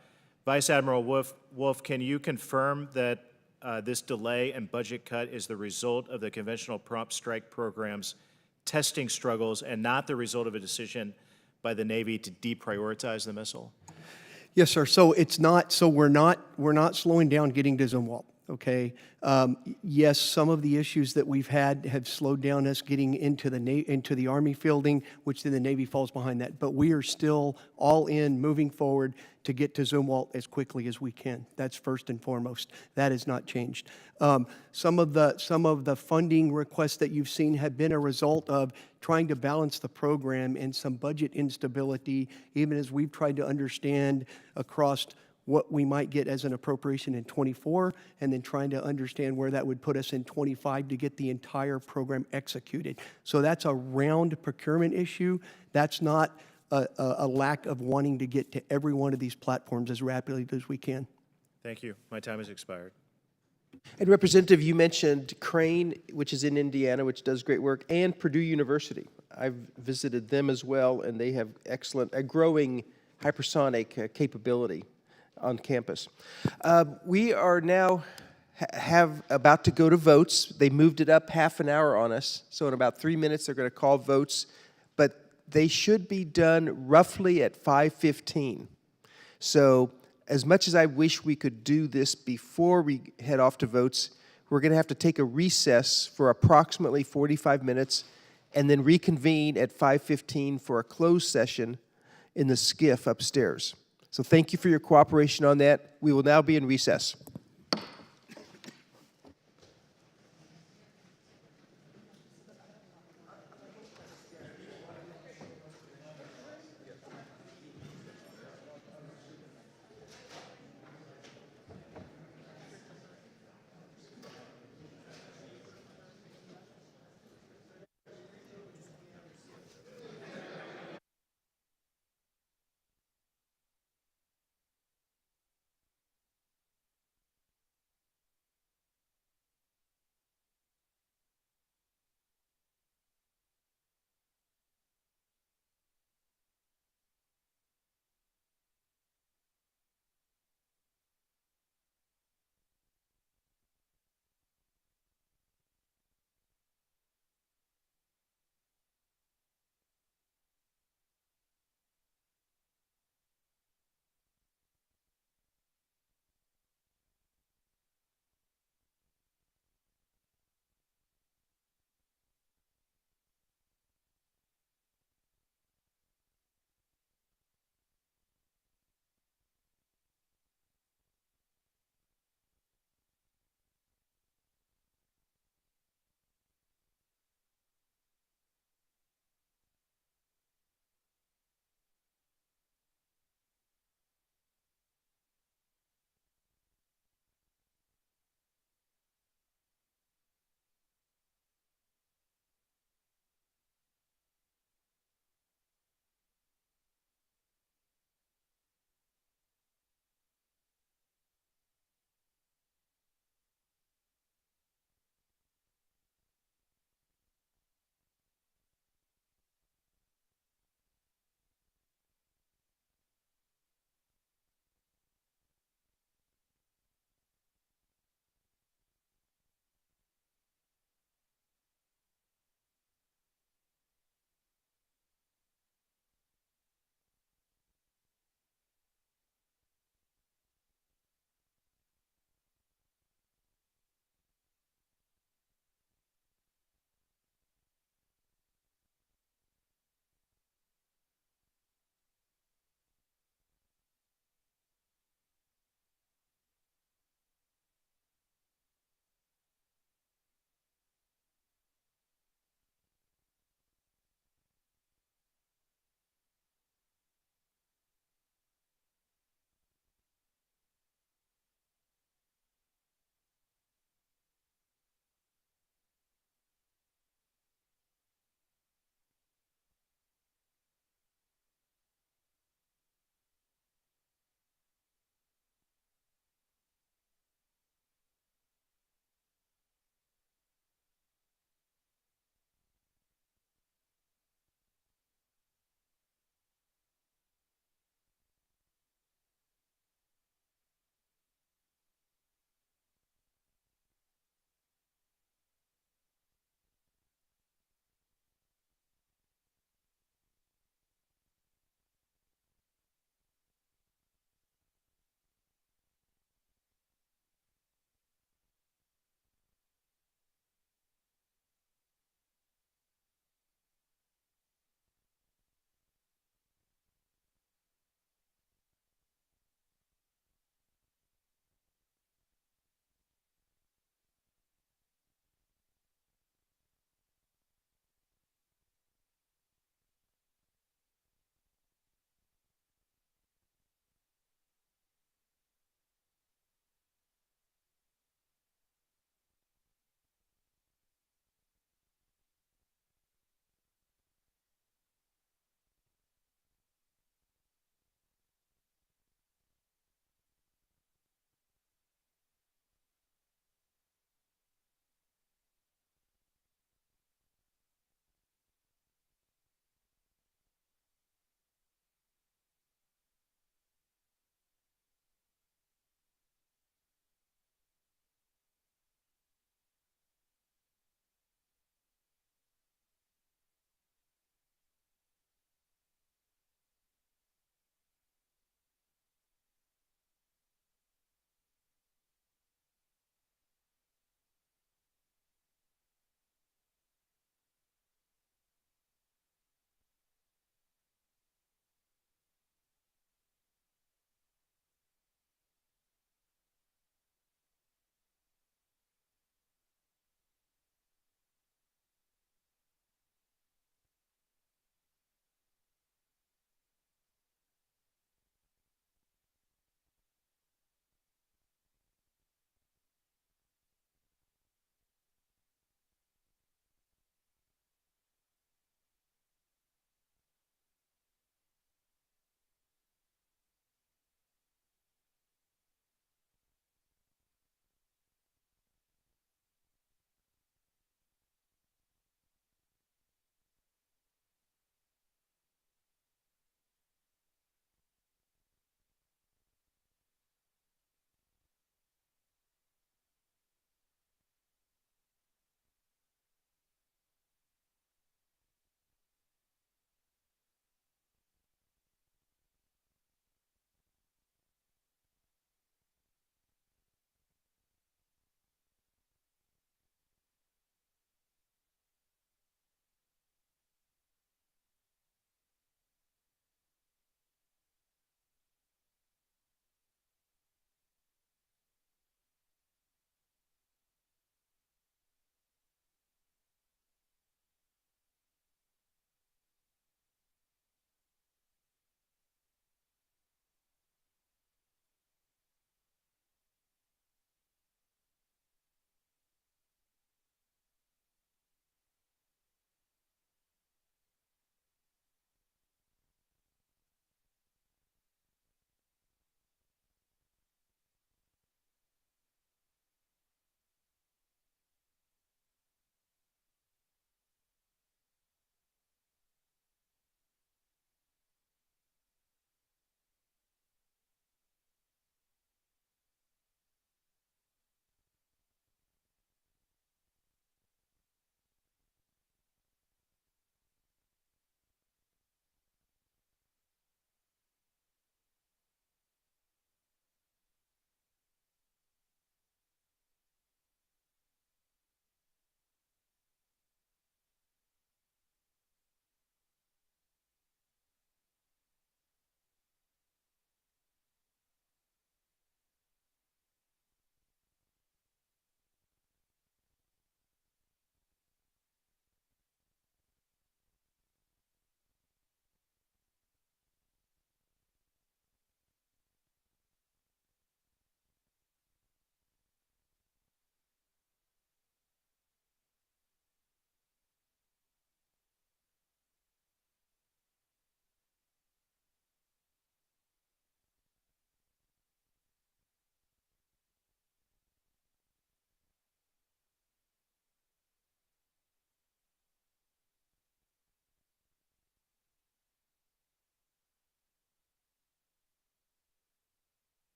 S17: Vice Admiral Wolf, can you confirm that this delay and budget cut is the result of the Conventional Prompt Strike program's testing struggles and not the result of a decision by the Navy to deprioritize the missile?
S5: Yes, sir. So it's not. So we're not slowing down getting to Zumwalt. okay? Yes, some of the issues that we've had have slowed down us getting into the Army fielding, which then the Navy falls behind that. But we are still all in, moving forward to get to Zumwalt as quickly as we can. That's first and foremost. That has not changed. Some of the funding requests that you've seen have been a result of trying to balance the program and some budget instability, even as we've tried to understand across what we might get as an appropriation in '24, and then trying to understand where that would put us in '25 to get the entire program executed. So that's a round procurement issue. That's not a lack of wanting to get to every one of these platforms as rapidly as we can.
S17: Thank you. My time has expired.
S2: And Representative, you mentioned Crane, which is in Indiana, which does great work, and Purdue University. I've visited them as well, and they have a growing hypersonic capability on campus. We are now about to go to votes. They moved it up half an hour on us, so in about 3 minutes they're going to call votes, but they should be done roughly at 5:15. So as much as I wish we could do this before we head off to votes, we're going to have to take a recess for approximately 45 minutes and then reconvene at 5:15 for a closed session in the SCIF upstairs. So thank you for your cooperation on that. We will now be in recess.